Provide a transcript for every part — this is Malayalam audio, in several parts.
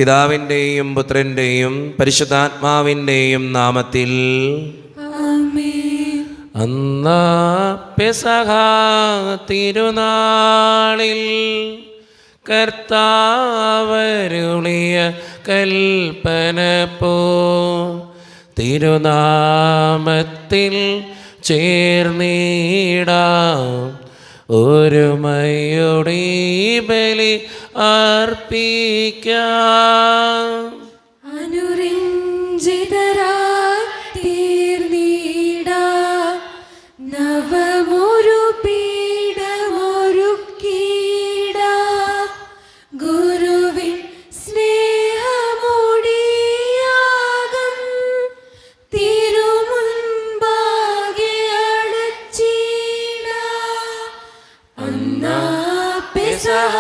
പിതാവിൻ്റെയും പുത്രൻ്റെയും പരിശുദ്ധാത്മാവിൻ്റെയും നാമത്തിൽ ആമേൻ. അന്നാ പെസഹ തിരുനാളിൽ കർത്താവരുളിയ കൽപ്പന പോ തിരുനാമത്തിൽ ചേർന്നിടാം ഒരുമയോടെ ബലി അർപ്പിക്കാം. അനുരഞ്ജിതരായി തീർന്നിടാം നവമൊരു പീഠമൊരുക്കിടാം ഗുരുവിൻ സ്നേഹമൊടിയാകും തിരുമുൻപാകെ അടച്ചിടാം. അന്നാ പെസഹ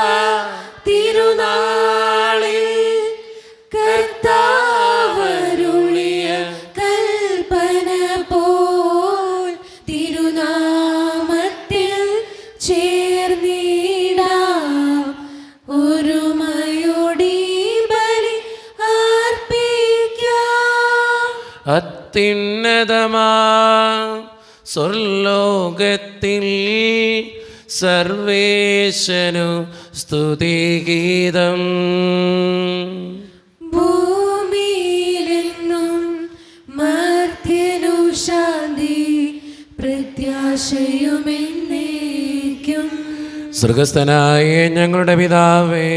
തിരുനാളിൽ കർത്താവരുളിയ കൽപ്പന പോൽ തിരുനാമത്തിൽ ചേർന്നിടാം ഒരുമയോടെ ബലി അർപ്പിക്കാം. അത്യുന്നതമാ സ്വർലോകത്തിൽ സർവേശനു സ്തുതിഗീതം. ഭൂമിയിലെന്നും മർത്യനു ശാന്തി പ്രത്യാശയുമെന്നേക്കും. സ്വർഗസ്ഥനായ ഞങ്ങളുടെ പിതാവേ,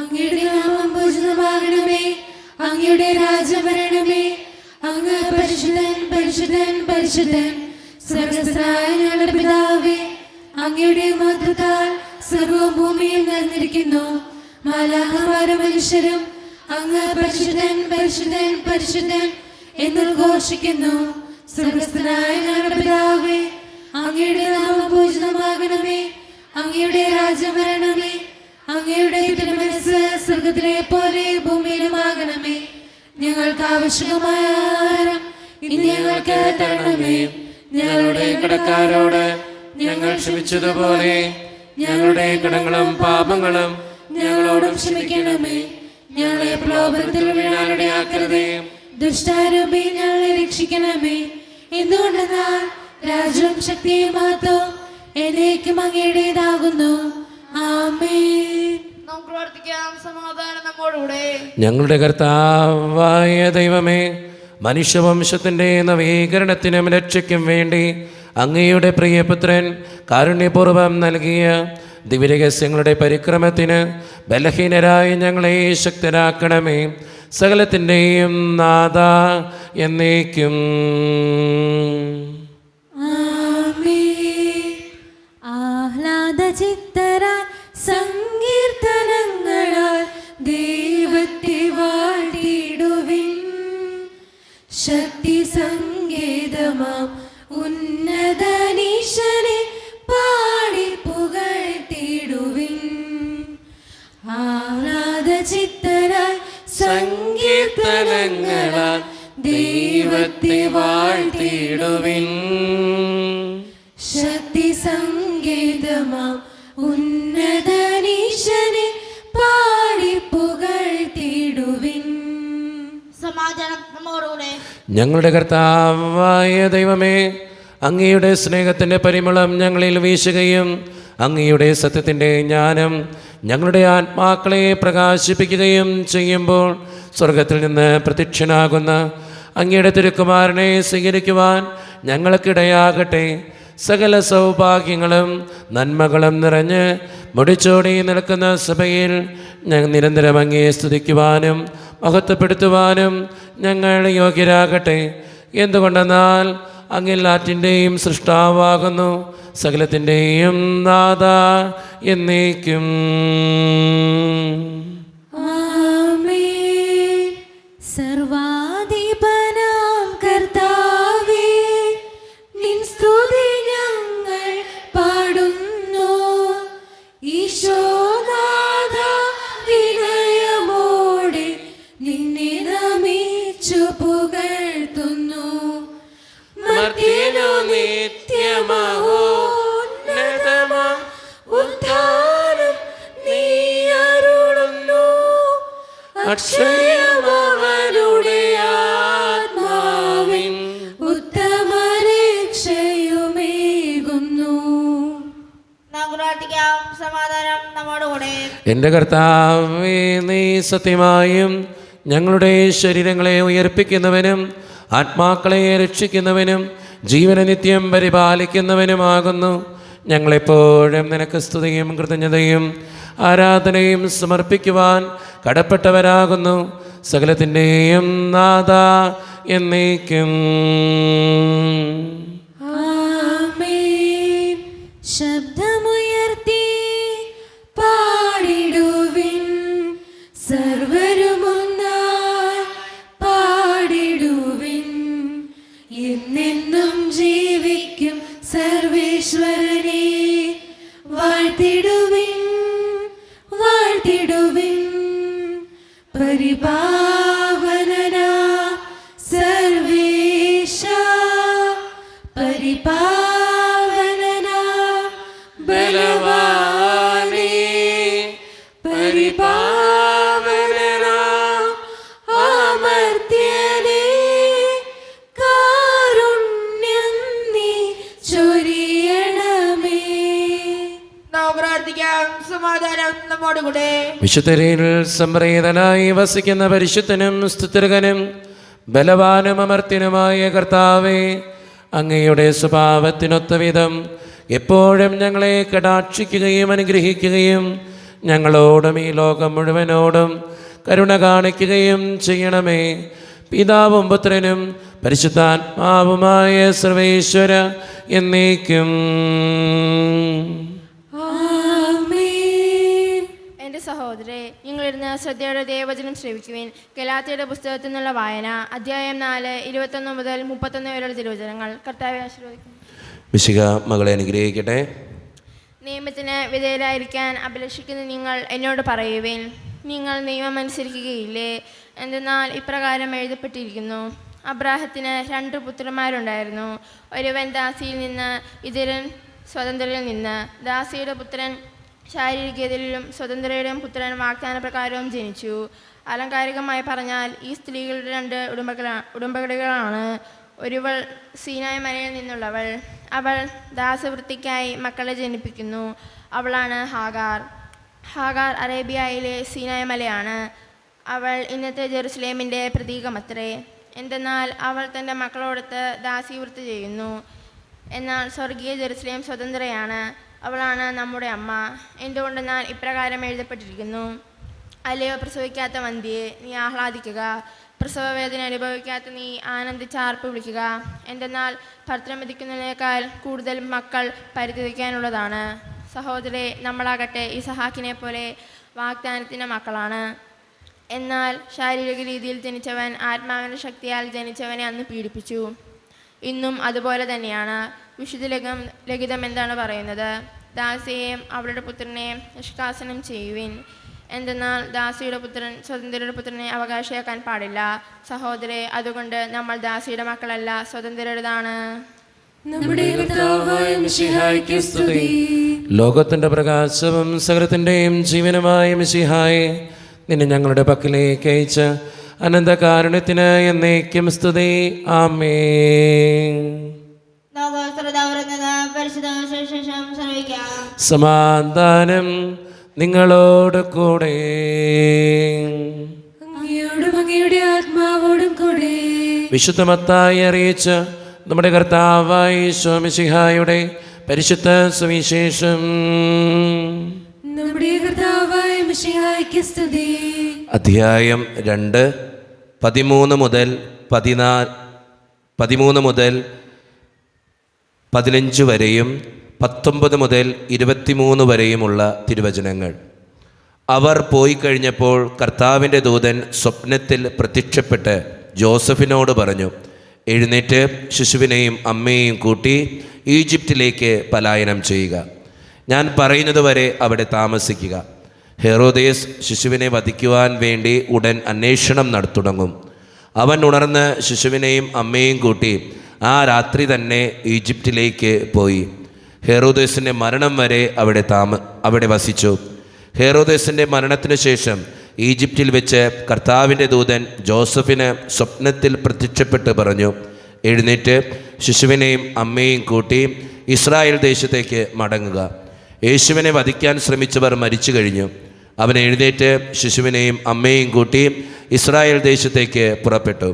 അങ്ങയുടെ നാമം പൂജിതമാകണമേ, അങ്ങയുടെ രാജ്യം വരണമേ, അങ്ങ് പരിശുദ്ധൻ പരിശുദ്ധൻ പരിശുദ്ധൻ. സ്വർഗസ്ഥനായ ഞങ്ങളുടെ പിതാവേ, അങ്ങയുടെ മഹത്വത്താൽ സർവ്വവും ഭൂമിയിൽ നിറഞ്ഞിരിക്കുന്നു. മാലാഖമാരും മനുഷ്യരും അങ്ങ് പരിശുദ്ധൻ പരിശുദ്ധൻ പരിശുദ്ധൻ എന്നുദ്ഘോഷിക്കുന്നു. സ്വർഗസ്ഥനായ ഞങ്ങളുടെ പിതാവേ, അങ്ങയുടെ നാമം പൂജിതമാകണമേ, അങ്ങയുടെ രാജ്യം വരണമേ, അങ്ങയുടെ തിരുമനസ്സ് സ്വർഗത്തിലെ പോലെ ഭൂമിയിലുമാകണമേ. ഞങ്ങൾക്ക് ആവശ്യമായ ആഹാരം ഇന്ന് ഞങ്ങൾക്ക് തരണമേ. ഞങ്ങളുടെ കടക്കാരോട് ഞങ്ങൾ ക്ഷമിച്ചതുപോലെ ഞങ്ങളുടെ കടങ്ങളും പാപങ്ങളും ഞങ്ങളോടും ക്ഷമിക്കണമേ. ഞങ്ങളെ പ്രലോഭനത്തിൽ വീഴാനിടയാക്കരുതേ, ദുഷ്ടാരൂപി ഞങ്ങളെ രക്ഷിക്കണമേ. എന്തുകൊണ്ടെന്നാൽ രാജ്യവും ശക്തിയും മഹത്വവും എന്നേക്കും അങ്ങയുടേതാകുന്നു. ആമേൻ. നമുക്ക് പ്രാർത്ഥിക്കാം. സമാധാനം നമ്മോടുകൂടെ. ഞങ്ങളുടെ കർത്താവായ ദൈവമേ, മനുഷ്യവംശത്തിൻ്റെ നവീകരണത്തിനും രക്ഷയ്ക്കും വേണ്ടി അങ്ങയുടെ പ്രിയപുത്രൻ കാരുണ്യപൂർവ്വം നൽകിയ ദിവ്യരഹസ്യങ്ങളുടെ പരിക്രമത്തിന് ബലഹീനരായി ഞങ്ങളെ ശക്തരാക്കണമേ. സകലത്തിൻ്റെയും നാഥ എന്നേക്കും. ആമേൻ. ആഹ്ലാദചിത്തരായി സങ്കീർത്തനങ്ങളാൽ ദൈവത്തെ വാഴ്ത്തിടുവിൻ. ശക്തി സങ്കേതമാം ഉന്നതനീശനെ പാടി പുകഴ്ത്തിടുവിൻ. ആഹ്ലാദചിത്തരായി സങ്കീർത്തനങ്ങളാൽ ദൈവത്തെ വാഴ്ത്തിടുവിൻ. ശക്തി സങ്കേതമാം ഉന്നതനീശനെ പാടി പുകഴ്ത്തിടുവിൻ. സമാധാനം നമ്മോടുകൂടെ. ഞങ്ങളുടെ കർത്താവായ ദൈവമേ, അങ്ങയുടെ സ്നേഹത്തിൻ്റെ പരിമളം ഞങ്ങളിൽ വീശുകയും അങ്ങയുടെ സത്യത്തിൻ്റെ ജ്ഞാനം ഞങ്ങളുടെ ആത്മാക്കളെ പ്രകാശിപ്പിക്കുകയും ചെയ്യുമ്പോൾ സ്വർഗത്തിൽ നിന്ന് പ്രത്യക്ഷനാകുന്ന അങ്ങയുടെ തിരുക്കുമാരനെ സ്വീകരിക്കുവാൻ ഞങ്ങൾക്കിടയാകട്ടെ. സകല സൗഭാഗ്യങ്ങളും നന്മകളും നിറഞ്ഞ് മുടിച്ചോടി നിൽക്കുന്ന സഭയിൽ ഞങ്ങൾ നിരന്തരം അങ്ങയെ സ്തുതിക്കുവാനും മഹത്വപ്പെടുത്തുവാനും ഞങ്ങൾ യോഗ്യരാകട്ടെ. എന്തുകൊണ്ടെന്നാൽ അങ്ങെല്ലാറ്റിൻ്റെയും സൃഷ്ടാവാകുന്നു, സകലത്തിൻ്റെയും നാഥ എന്നേക്കും. ആമേൻ. സർവാധിപനാം കർത്താവേ, നിൻ സ്തുതി ഞങ്ങൾ പാടുന്നു. ഈശോനാഥ വിനയമോടെ നിന്നെ നമിച്ചു പുകഴ്ത്തുന്നു. മർത്യനു നിത്യമഹോന്നതമാം ഉദ്ധാനം നീ അക്ഷയം അവരുടെ ആത്മാവിൻ ഉത്തമ രക്ഷയുമേകുന്നു. നാം പ്രാർത്ഥിക്കാം. സമാധാനം നമ്മോടുകൂടെ. എൻ്റെ കർത്താവേ, നീ സത്യമായും ഞങ്ങളുടെ ശരീരങ്ങളെ ഉയർപ്പിക്കുന്നവനും ആത്മാക്കളെ രക്ഷിക്കുന്നവനും ജീവനെ നിത്യം പരിപാലിക്കുന്നവനുമാകുന്നു. ഞങ്ങളെപ്പോഴും നിനക്ക് സ്തുതിയും കൃതജ്ഞതയും ആരാധനയും സമർപ്പിക്കുവാൻ കടപ്പെട്ടവരാകുന്നു. സകലത്തിൻ്റെയും നാഥ എന്നേക്കും. ആമേൻ. ശബ്ദമുയർത്തി പാടിടുവിൻ, സർവരുമൊന്നായി പാടിടുവിൻ. എന്നെന്നും ജീവിക്കും സർവേശ്വരനെ വാഴ്ത്തിടുവിൻ, വാഴ്ത്തിടുവിൻ. പരിപാവനനാ സർവേശ, പരിപാവനനാ ബലവാനേ, പരിപാവനനാ അമർത്യനേ, കാരുണ്യം നീ ചൊരിയണമേ. നാം പ്രാർത്ഥിക്കാം. സമാധാനം നമ്മോടുകൂടെ. വിശുദ്ധരിൽ സംപ്രീതനായി വസിക്കുന്ന പരിശുദ്ധനും സ്തുത്യർഹനും ബലവാനും അമർത്യനുമായ കർത്താവേ, അങ്ങയുടെ സ്വഭാവത്തിനൊത്ത വിധം എപ്പോഴും ഞങ്ങളെ കടാക്ഷിക്കുകയും അനുഗ്രഹിക്കുകയും ഞങ്ങളോടും ഈ ലോകം മുഴുവനോടും കരുണ കാണിക്കുകയും ചെയ്യണമേ. പിതാവും പുത്രനും പരിശുദ്ധാത്മാവുമായ സർവേശ്വര എന്നേക്കും. ആമേൻ. എൻ്റെ സഹോദരരെ, നിങ്ങളിരുന്ന് ശ്രദ്ധയോടെ ദൈവവചനം ശ്രവിക്കുവിൻ. ഗലാത്യയുടെ പുസ്തകത്തിൽ നിന്നുള്ള വായന, അധ്യായം 4, 21 മുതൽ 31 വരെയുള്ള തിരുവചനങ്ങൾ. കർത്താവെ ആശീർവദിക്കുന്നു. മിശിഹ മകളെ അനുഗ്രഹിക്കട്ടെ. നിയമത്തിന് വിധേയരായിരിക്കാൻ അഭിലഷിക്കുന്ന നിങ്ങൾ എന്നോട് പറയുവിൻ. നിങ്ങൾ നിയമം അനുസരിക്കുകയില്ലേ? എന്തെന്നാൽ ഇപ്രകാരം എഴുതപ്പെട്ടിരിക്കുന്നു: അബ്രാഹത്തിന് 2 പുത്രന്മാരുണ്ടായിരുന്നു. ഒരുവൻ ദാസിയിൽ നിന്ന്, ഇതരൻ സ്വതന്ത്രരിൽ നിന്ന്. ദാസിയുടെ പുത്രൻ ശാരീരികതയിലും സ്വതന്ത്രയുടെയും പുത്രൻ വാഗ്ദാനപ്രകാരവും ജനിച്ചു. അലങ്കാരികമായി പറഞ്ഞാൽ ഈ സ്ത്രീകളുടെ 2 ഉടമ്പടികളാണ്. ഒരുവൾ സീനായ് മലയിൽ നിന്നുള്ളവൾ. അവൾ ദാസവൃത്തിക്കായി മക്കളെ ജനിപ്പിക്കുന്നു. അവളാണ് ഹാഗാർ. ഹാഗാർ അറേബ്യയിലെ സീനായ് മലയാണ്. അവൾ ഇന്നത്തെ ജെറുസലേമിൻ്റെ പ്രതീകമത്രേ. എന്തെന്നാൽ അവൾ തൻ്റെ മക്കളോടൊത്ത് ദാസീവൃത്തി ചെയ്യുന്നു. എന്നാൽ സ്വർഗീയ ജെറുസലേം സ്വതന്ത്രയാണ്. അവളാണ് നമ്മുടെ അമ്മ. എന്തുകൊണ്ടെന്നാൽ ഇപ്രകാരം എഴുതപ്പെട്ടിരിക്കുന്നു: അല്ലയോ പ്രസവിക്കാത്ത വന്ധ്യേ, നീ ആഹ്ലാദിക്കുക. പ്രസവവേദന അനുഭവിക്കാത്ത നീ ആനന്ദിച്ചാർപ്പ് വിളിക്കുക. എന്തെന്നാൽ ഭർത്തൃ മതിക്കുന്നതിനേക്കാൾ കൂടുതൽ മക്കൾ പരിത്യജിക്കാനുള്ളതാണ്. സഹോദരരെ, നമ്മളാകട്ടെ ഇസഹാക്കിനെ പോലെ വാഗ്ദാനത്തിൻ്റെ മക്കളാണ്. എന്നാൽ ശാരീരിക രീതിയിൽ ജനിച്ചവൻ ആത്മാവിൻ്റെ ശക്തിയാൽ ജനിച്ചവനെ അന്ന് പീഡിപ്പിച്ചു. ഇന്നും അതുപോലെ തന്നെയാണ്. വിശുദ്ധ ലിഖിതം എന്താണ് പറയുന്നത്? ദാസിയെയും അവളുടെ പുത്രനെയും നിഷ്കാസനം ചെയ്യുവിൻ. എന്തെന്നാൽ ദാസിയുടെ പുത്രൻ സ്വതന്ത്രയുടെ പുത്രനെ അവകാശിയാക്കാൻ പാടില്ല. സഹോദരരെ, അതുകൊണ്ട് നമ്മൾ ദാസിയുടെ മക്കളല്ല, സ്വതന്ത്രരുതാണ്. നമ്മുടെ കർത്താവായ മിശിഹായ്ക്ക് സ്തുതി. ലോകത്തിൻ്റെ പ്രകാശവും സകലത്തിൻ്റെയും ജീവനുമായ മിശിഹായെ, നിന്നെ ഞങ്ങളുടെ പക്കലേക്ക് അയച്ച അനന്തകാരുണ്യത്തിന് എന്നേക്കും സ്തുതി. ആമേൻ. പരിശുദ്ധ സുവിശേഷം ശ്രവിക്കാം. സമാധാനം നിങ്ങളോട് കൂടെ. അങ്ങയോടും അങ്ങയുടെ ആത്മാവോടും കൂടെ. വിശുദ്ധ മത്തായി അറിയിച്ച നമ്മുടെ കർത്താവായ ഈശോ മിശിഹായുടെ പരിശുദ്ധ സുവിശേഷം. നമ്മുടെ കർത്താവായ മിശിഹായ്ക്ക് സ്തുതി. അധ്യായം 2, 13 മുതൽ 15 വരെയും 19 മുതൽ 23 വരെയുമുള്ള തിരുവചനങ്ങൾ. അവർ പോയി കഴിഞ്ഞപ്പോൾ കർത്താവിൻ്റെ ദൂതൻ സ്വപ്നത്തിൽ പ്രത്യക്ഷപ്പെട്ട് ജോസഫിനോട് പറഞ്ഞു: എഴുന്നേറ്റ് ശിശുവിനെയും അമ്മയെയും കൂട്ടി ഈജിപ്തിലേക്ക് പലായനം ചെയ്യുക. ഞാൻ പറയുന്നതുവരെ അവിടെ താമസിക്കുക. ഹെറോദേസ് ശിശുവിനെ വധിക്കുവാൻ വേണ്ടി ഉടൻ അന്വേഷണം നടത്തുടങ്ങും. അവൻ ഉണർന്ന് ശിശുവിനെയും അമ്മയെയും കൂട്ടി ആ രാത്രി തന്നെ ഈജിപ്തിലേക്ക് പോയി. ഹെറോദേസിൻ്റെ മരണം വരെ അവിടെ വസിച്ചു. ഹെറോദേസിൻ്റെ മരണത്തിനു ശേഷം ഈജിപ്തിൽ വെച്ച് കർത്താവിൻ്റെ ദൂതൻ ജോസഫിന് സ്വപ്നത്തിൽ പ്രത്യക്ഷപ്പെട്ട് പറഞ്ഞു, എഴുന്നേറ്റ് ശിശുവിനെയും അമ്മയെയും കൂട്ടി ഇസ്രായേൽ ദേശത്തേക്ക് മടങ്ങുക. യേശുവിനെ വധിക്കാൻ ശ്രമിച്ചവർ മരിച്ചു കഴിഞ്ഞു. അവൻ എഴുന്നേറ്റ് ശിശുവിനെയും അമ്മയെയും കൂട്ടി ഇസ്രായേൽ ദേശത്തേക്ക് പുറപ്പെട്ടു.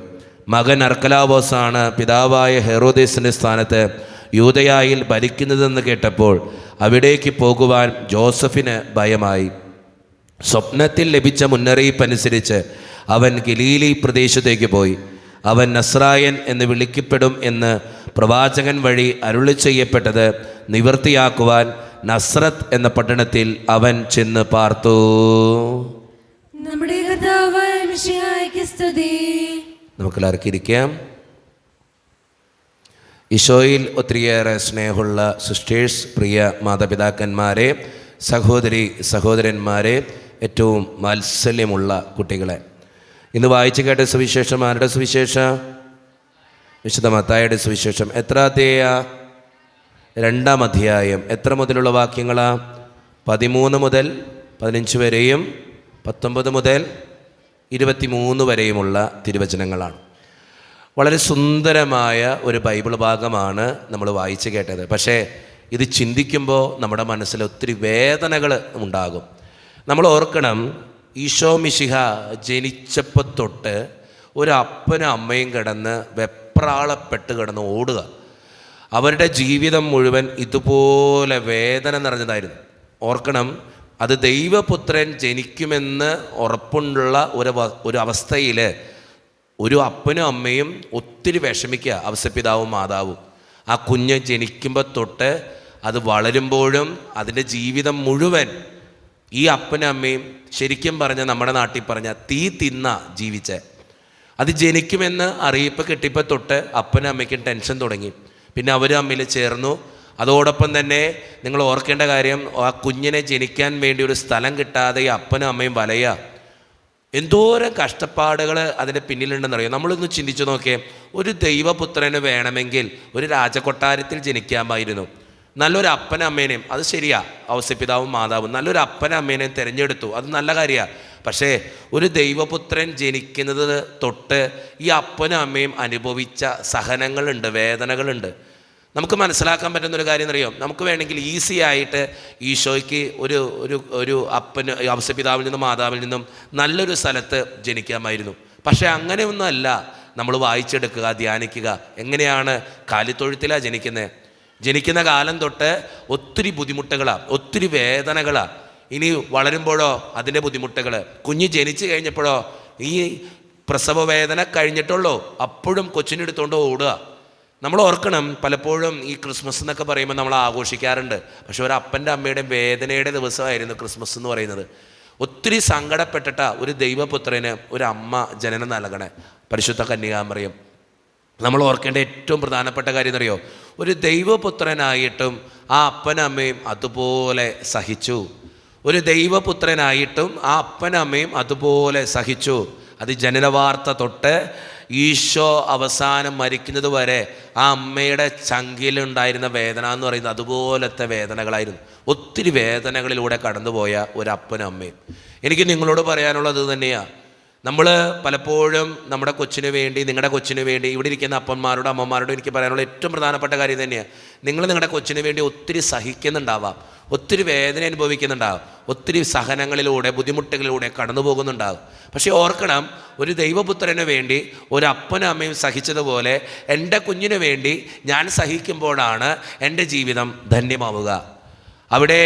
മകൻ അർക്കലാവോസാണ് പിതാവായ ഹെറോദേസിൻ്റെ സ്ഥാനത്ത് യൂദയായിൽ ഭരിക്കുന്നതെന്ന് കേട്ടപ്പോൾ അവിടേക്ക് പോകുവാൻ ജോസഫിന് ഭയമായി. സ്വപ്നത്തിൽ ലഭിച്ച മുന്നറിയിപ്പനുസരിച്ച് അവൻ ഗലീലി പ്രദേശത്തേക്ക് പോയി. അവൻ നസ്രായൻ എന്ന് വിളിക്കപ്പെടും എന്ന് പ്രവാചകൻ വഴി അരുളി ചെയ്യപ്പെട്ടത് നിവൃത്തിയാക്കുവാൻ നസ്രത്ത് എന്ന പട്ടണത്തിൽ അവൻ ചെന്ന് പാർത്തു. നമ്മുടെ കർത്താവായ മിശിഹായ്ക്ക് സ്തുതി. നമുക്കെല്ലാവർക്കും ഇരിക്കാം. ഈശോയിൽ ഒത്തിരിയേറെ സ്നേഹമുള്ള സിസ്റ്റേഴ്സ്, പ്രിയ മാതാപിതാക്കന്മാരെ, സഹോദരി സഹോദരന്മാരെ, ഏറ്റവും വാത്സല്യമുള്ള കുട്ടികളെ, ഇന്ന് വായിച്ചു കേട്ട സുവിശേഷം ആരുടെ സുവിശേഷം? വിശുദ്ധ മത്തായിയുടെ സുവിശേഷം. എത്ര അധ്യായം? 2-ാം അധ്യായം. എത്ര മുതലുള്ള വാക്യങ്ങളാ? 13 മുതൽ 15 വരെയും 19 മുതൽ 23 വരെയുമുള്ള തിരുവചനങ്ങളാണ്. വളരെ സുന്ദരമായ ഒരു ബൈബിൾ ഭാഗമാണ് നമ്മൾ വായിച്ചു കേട്ടത്. പക്ഷേ ഇത് ചിന്തിക്കുമ്പോൾ നമ്മുടെ മനസ്സിൽ ഒത്തിരി വേദനകൾ ഉണ്ടാകും. നമ്മൾ ഓർക്കണം, ഈശോ മിശിഹ ജനിച്ചപ്പോൾ തൊട്ട് ഒരു അപ്പനും അമ്മയും കിടന്ന് വെപ്രാളപ്പെട്ട് കിടന്ന് ഓടുക. അവരുടെ ജീവിതം മുഴുവൻ ഇതുപോലെ വേദന നിറഞ്ഞതായിരുന്നു. ഓർക്കണം, അത് ദൈവപുത്രൻ ജനിക്കുമെന്ന് ഉറപ്പുള്ള ഒരു അവസ്ഥയിൽ ഒരു അപ്പനും അമ്മയും ഒത്തിരി വിഷമിക്കുക, ഔസേപ്പിതാവും മാതാവും. ആ കുഞ്ഞ് ജനിക്കുമ്പോൾ തൊട്ട് അത് വളരുമ്പോഴും അതിൻ്റെ ജീവിതം മുഴുവൻ ഈ അപ്പനും അമ്മയും ശരിക്കും പറഞ്ഞ നമ്മുടെ നാട്ടിൽ പറഞ്ഞ തീ തിന്ന ജീവിച്ചേ. അത് ജനിക്കുമെന്ന് അറിയിപ്പ് കിട്ടിയപ്പോൾ തൊട്ട് അപ്പനും അമ്മയ്ക്കും ടെൻഷൻ തുടങ്ങി. പിന്നെ അവർ തമ്മിൽ ചേർന്നു. അതോടൊപ്പം തന്നെ നിങ്ങൾ ഓർക്കേണ്ട കാര്യം, ആ കുഞ്ഞിനെ ജനിക്കാൻ വേണ്ടി ഒരു സ്ഥലം കിട്ടാതെ ഈ അപ്പനും അമ്മയും വലയുക. എന്തോരം കഷ്ടപ്പാടുകൾ അതിൻ്റെ പിന്നിലുണ്ടെന്നറിയാം. നമ്മളൊന്ന് ചിന്തിച്ചു നോക്കിയേ, ഒരു ദൈവപുത്രന് വേണമെങ്കിൽ ഒരു രാജകൊട്ടാരത്തിൽ ജനിക്കാമായിരുന്നു. നല്ലൊരു അപ്പനും അമ്മേനെയും, അത് ശരിയാ, ഔസേപ്പിതാവും മാതാവും നല്ലൊരു അപ്പനും അമ്മേനെയും തിരഞ്ഞെടുത്തു, അത് നല്ല കാര്യമാണ്. പക്ഷേ ഒരു ദൈവപുത്രൻ ജനിക്കുന്നത് തൊട്ട് ഈ അപ്പനും അമ്മയും അനുഭവിച്ച സഹനങ്ങളുണ്ട്, വേദനകളുണ്ട്. നമുക്ക് മനസ്സിലാക്കാൻ പറ്റുന്നൊരു കാര്യം അറിയാം, നമുക്ക് വേണമെങ്കിൽ ഈസി ആയിട്ട് ഈശോയ്ക്ക് ഒരു അപ്പന് ഔസേപ്പിതാവിൽ നിന്നും മാതാവിൽ നിന്നും നല്ലൊരു സ്ഥലത്ത് ജനിക്കാമായിരുന്നു. പക്ഷേ അങ്ങനെയൊന്നുമല്ല നമ്മൾ വായിച്ചെടുക്കുക, ധ്യാനിക്കുക. എങ്ങനെയാണ്? കാലിത്തൊഴുത്തിലാണ് ജനിക്കുന്നത്. ജനിക്കുന്ന കാലം തൊട്ട് ഒത്തിരി ബുദ്ധിമുട്ടുകളാണ്, ഒത്തിരി വേദനകളാണ്. ഇനി വളരുമ്പോഴോ അതിൻ്റെ ബുദ്ധിമുട്ടുകൾ. കുഞ്ഞ് ജനിച്ചു കഴിഞ്ഞപ്പോഴോ ഈ പ്രസവ വേദന കഴിഞ്ഞിട്ടുള്ളൂ, അപ്പോഴും കൊച്ചിനെടുത്തുകൊണ്ട് ഓടുക. നമ്മൾ ഓർക്കണം, പലപ്പോഴും ഈ ക്രിസ്മസ് എന്നൊക്കെ പറയുമ്പോൾ നമ്മൾ ആഘോഷിക്കാറുണ്ട്. പക്ഷെ ഒരു അപ്പൻ്റെ അമ്മയുടെയും വേദനയുടെ ദിവസമായിരുന്നു ക്രിസ്മസ് എന്ന് പറയുന്നത്. ഒത്തിരി സങ്കടപ്പെട്ടിട്ട ഒരു ദൈവപുത്രന് ഒരു അമ്മ ജനനം നൽകണേ, പരിശുദ്ധ കന്യകാമറിയം. നമ്മൾ ഓർക്കേണ്ട ഏറ്റവും പ്രധാനപ്പെട്ട കാര്യം എന്നറിയോ, ഒരു ദൈവപുത്രനായിട്ടും ആ അപ്പനും അമ്മയും അതുപോലെ സഹിച്ചു. ഒരു ദൈവപുത്രനായിട്ടും ആ അപ്പനും അമ്മയും അതുപോലെ സഹിച്ചു. അത് ജനനവാർത്ത തൊട്ട് ഈശോ അവസാനം മരിക്കുന്നത് വരെ ആ അമ്മയുടെ ചങ്കിലുണ്ടായിരുന്ന വേദന എന്ന് പറയുന്നത് അതുപോലത്തെ വേദനകളായിരുന്നു. ഒത്തിരി വേദനകളിലൂടെ കടന്നുപോയ ഒരു അപ്പനും അമ്മയും. എനിക്ക് നിങ്ങളോട് പറയാനുള്ളത് തന്നെയാണ്. നമ്മൾ പലപ്പോഴും നമ്മുടെ കൊച്ചിന് വേണ്ടി, നിങ്ങളുടെ കൊച്ചിന് വേണ്ടി, ഇവിടെ ഇരിക്കുന്ന അപ്പന്മാരോടും അമ്മമാരോടും എനിക്ക് പറയാനുള്ള ഏറ്റവും പ്രധാനപ്പെട്ട കാര്യം തന്നെയാണ്, നിങ്ങൾ നിങ്ങളുടെ കൊച്ചിന് വേണ്ടി ഒത്തിരി സഹിക്കുന്നുണ്ടാവാം, ഒത്തിരി വേദന അനുഭവിക്കുന്നുണ്ടാകും, ഒത്തിരി സഹനങ്ങളിലൂടെ ബുദ്ധിമുട്ടുകളിലൂടെ കടന്നു പോകുന്നുണ്ടാകും. പക്ഷേ ഓർക്കണം, ഒരു ദൈവപുത്രന് വേണ്ടി ഒരു അപ്പനും അമ്മയും സഹിച്ചതുപോലെ എൻ്റെ കുഞ്ഞിന് വേണ്ടി ഞാൻ സഹിക്കുമ്പോഴാണ് എൻ്റെ ജീവിതം ധന്യമാവുക. അവിടെ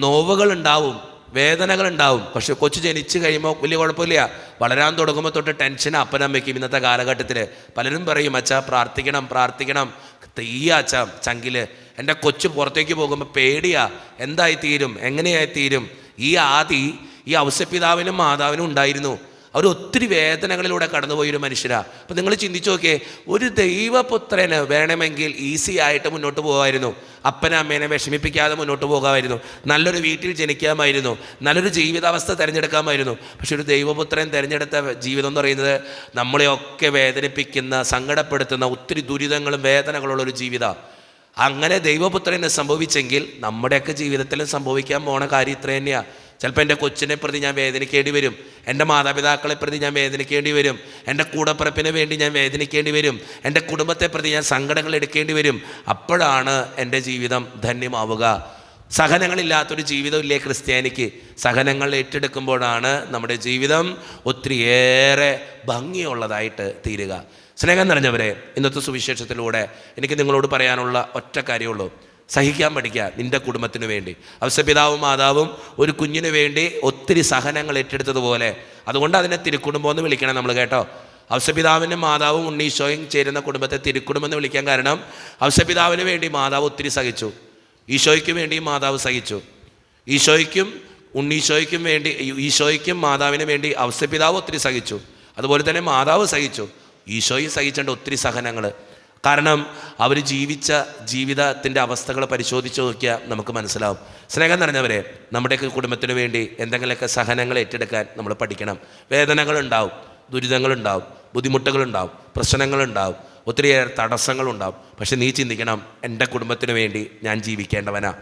നോവുകളുണ്ടാവും, വേദനകളുണ്ടാവും. പക്ഷെ കൊച്ചു ജനിച്ച് കഴിയുമ്പോൾ വലിയ കുഴപ്പമില്ല. വളരാൻ തുടങ്ങുമ്പോൾ തൊട്ട് ടെൻഷൻ അപ്പനമ്മയ്ക്കും. ഇന്നത്തെ കാലഘട്ടത്തിൽ പലരും പറയും, അച്ഛാ പ്രാർത്ഥിക്കണം പ്രാർത്ഥിക്കണം, തീയ അച്ഛാ ചങ്കില്. എൻ്റെ കൊച്ചു പുറത്തേക്ക് പോകുമ്പോൾ പേടിയാ, എന്തായിത്തീരും, എങ്ങനെയായിത്തീരും. ഈ ആദി ഈ ഔസേപ്പിതാവിനും മാതാവിനും ഉണ്ടായിരുന്നു. അവർ ഒത്തിരി വേദനകളിലൂടെ കടന്നുപോയൊരു മനുഷ്യരാണ്. അപ്പം നിങ്ങൾ ചിന്തിച്ചു നോക്കിയേ, ഒരു ദൈവപുത്രന് വേണമെങ്കിൽ ഈസി ആയിട്ട് മുന്നോട്ട് പോകാമായിരുന്നു. അപ്പനെ അമ്മേനെ വിഷമിപ്പിക്കാതെ മുന്നോട്ട് പോകാമായിരുന്നു. നല്ലൊരു വീട്ടിൽ ജനിക്കാമായിരുന്നു. നല്ലൊരു ജീവിതാവസ്ഥ തിരഞ്ഞെടുക്കാമായിരുന്നു. പക്ഷെ ഒരു ദൈവപുത്രൻ തിരഞ്ഞെടുത്ത ജീവിതം എന്ന് പറയുന്നത് നമ്മളെയൊക്കെ വേദനിപ്പിക്കുന്ന, സങ്കടപ്പെടുത്തുന്ന, ഒത്തിരി ദുരിതങ്ങളും വേദനകളുള്ളൊരു ജീവിതമാണ്. അങ്ങനെ ദൈവപുത്രന് സംഭവിച്ചെങ്കിൽ നമ്മുടെയൊക്കെ ജീവിതത്തിലും സംഭവിക്കാൻ പോണ കാര്യം ഇത്ര തന്നെയാണ്. ചിലപ്പോൾ എൻ്റെ കൊച്ചിനെ പ്രതി ഞാൻ വേദനിക്കേണ്ടി വരും, എൻ്റെ മാതാപിതാക്കളെ പ്രതി ഞാൻ വേദനിക്കേണ്ടി വരും, എൻ്റെ കൂടപ്പിറപ്പിന് വേണ്ടി ഞാൻ വേദനിക്കേണ്ടി വരും, എൻ്റെ കുടുംബത്തെ പ്രതി ഞാൻ സങ്കടങ്ങൾ എടുക്കേണ്ടി വരും. അപ്പോഴാണ് എൻ്റെ ജീവിതം ധന്യമാവുക. സഹനങ്ങളില്ലാത്തൊരു ജീവിതമില്ലേ ക്രിസ്ത്യാനിക്ക്? സഹനങ്ങൾ ഏറ്റെടുക്കുമ്പോഴാണ് നമ്മുടെ ജീവിതം ഒത്തിരിയേറെ ഭംഗിയുള്ളതായിട്ട് തീരുക. സ്നേഹം നിറഞ്ഞവരെ, ഇന്നത്തെ സുവിശേഷത്തിലൂടെ എനിക്ക് നിങ്ങളോട് പറയാനുള്ള ഒറ്റ കാര്യമുള്ളൂ. സഹിക്കാൻ പഠിക്കുക നിൻ്റെ കുടുംബത്തിന് വേണ്ടി. ഔസപിതാവും മാതാവും ഒരു കുഞ്ഞിന് വേണ്ടി ഒത്തിരി സഹനങ്ങൾ ഏറ്റെടുത്തതുപോലെ, അതുകൊണ്ട് അതിനെ തിരുക്കുടുംബം എന്ന് വിളിക്കണം നമ്മൾ, കേട്ടോ. ഔസപിതാവിനും മാതാവും ഉണ്ണീശോയും ചേരുന്ന കുടുംബത്തെ തിരുക്കുടുംബം എന്ന് വിളിക്കാൻ കാരണം ഔസപിതാവിന് വേണ്ടി മാതാവ് ഒത്തിരി സഹിച്ചു, ഈശോയ്ക്ക് വേണ്ടി മാതാവ് സഹിച്ചു, ഈശോയ്ക്കും ഉണ്ണീശോയ്ക്കും വേണ്ടി, ഈശോയ്ക്കും മാതാവിന് വേണ്ടി ഔസപിതാവ് ഒത്തിരി സഹിച്ചു, അതുപോലെ തന്നെ മാതാവ് സഹിച്ചു, ഈശോയും സഹിച്ചേണ്ട ഒത്തിരി സഹനങ്ങൾ. കാരണം അവർ ജീവിച്ച ജീവിതത്തിൻ്റെ അവസ്ഥകൾ പരിശോധിച്ച് നോക്കിയാൽ നമുക്ക് മനസ്സിലാവും. സ്നേഹം നിറഞ്ഞവരെ, നമ്മുടെയൊക്കെ കുടുംബത്തിന് വേണ്ടി എന്തെങ്കിലുമൊക്കെ സഹനങ്ങൾ ഏറ്റെടുക്കാൻ നമ്മൾ പഠിക്കണം. വേദനകളുണ്ടാവും, ദുരിതങ്ങളുണ്ടാവും, ബുദ്ധിമുട്ടുകളുണ്ടാവും, പ്രശ്നങ്ങളുണ്ടാവും, ഒത്തിരിയേറെ തടസ്സങ്ങളുണ്ടാവും. പക്ഷെ നീ ചിന്തിക്കണം, എൻ്റെ കുടുംബത്തിന് വേണ്ടി ഞാൻ ജീവിക്കേണ്ടവനാ,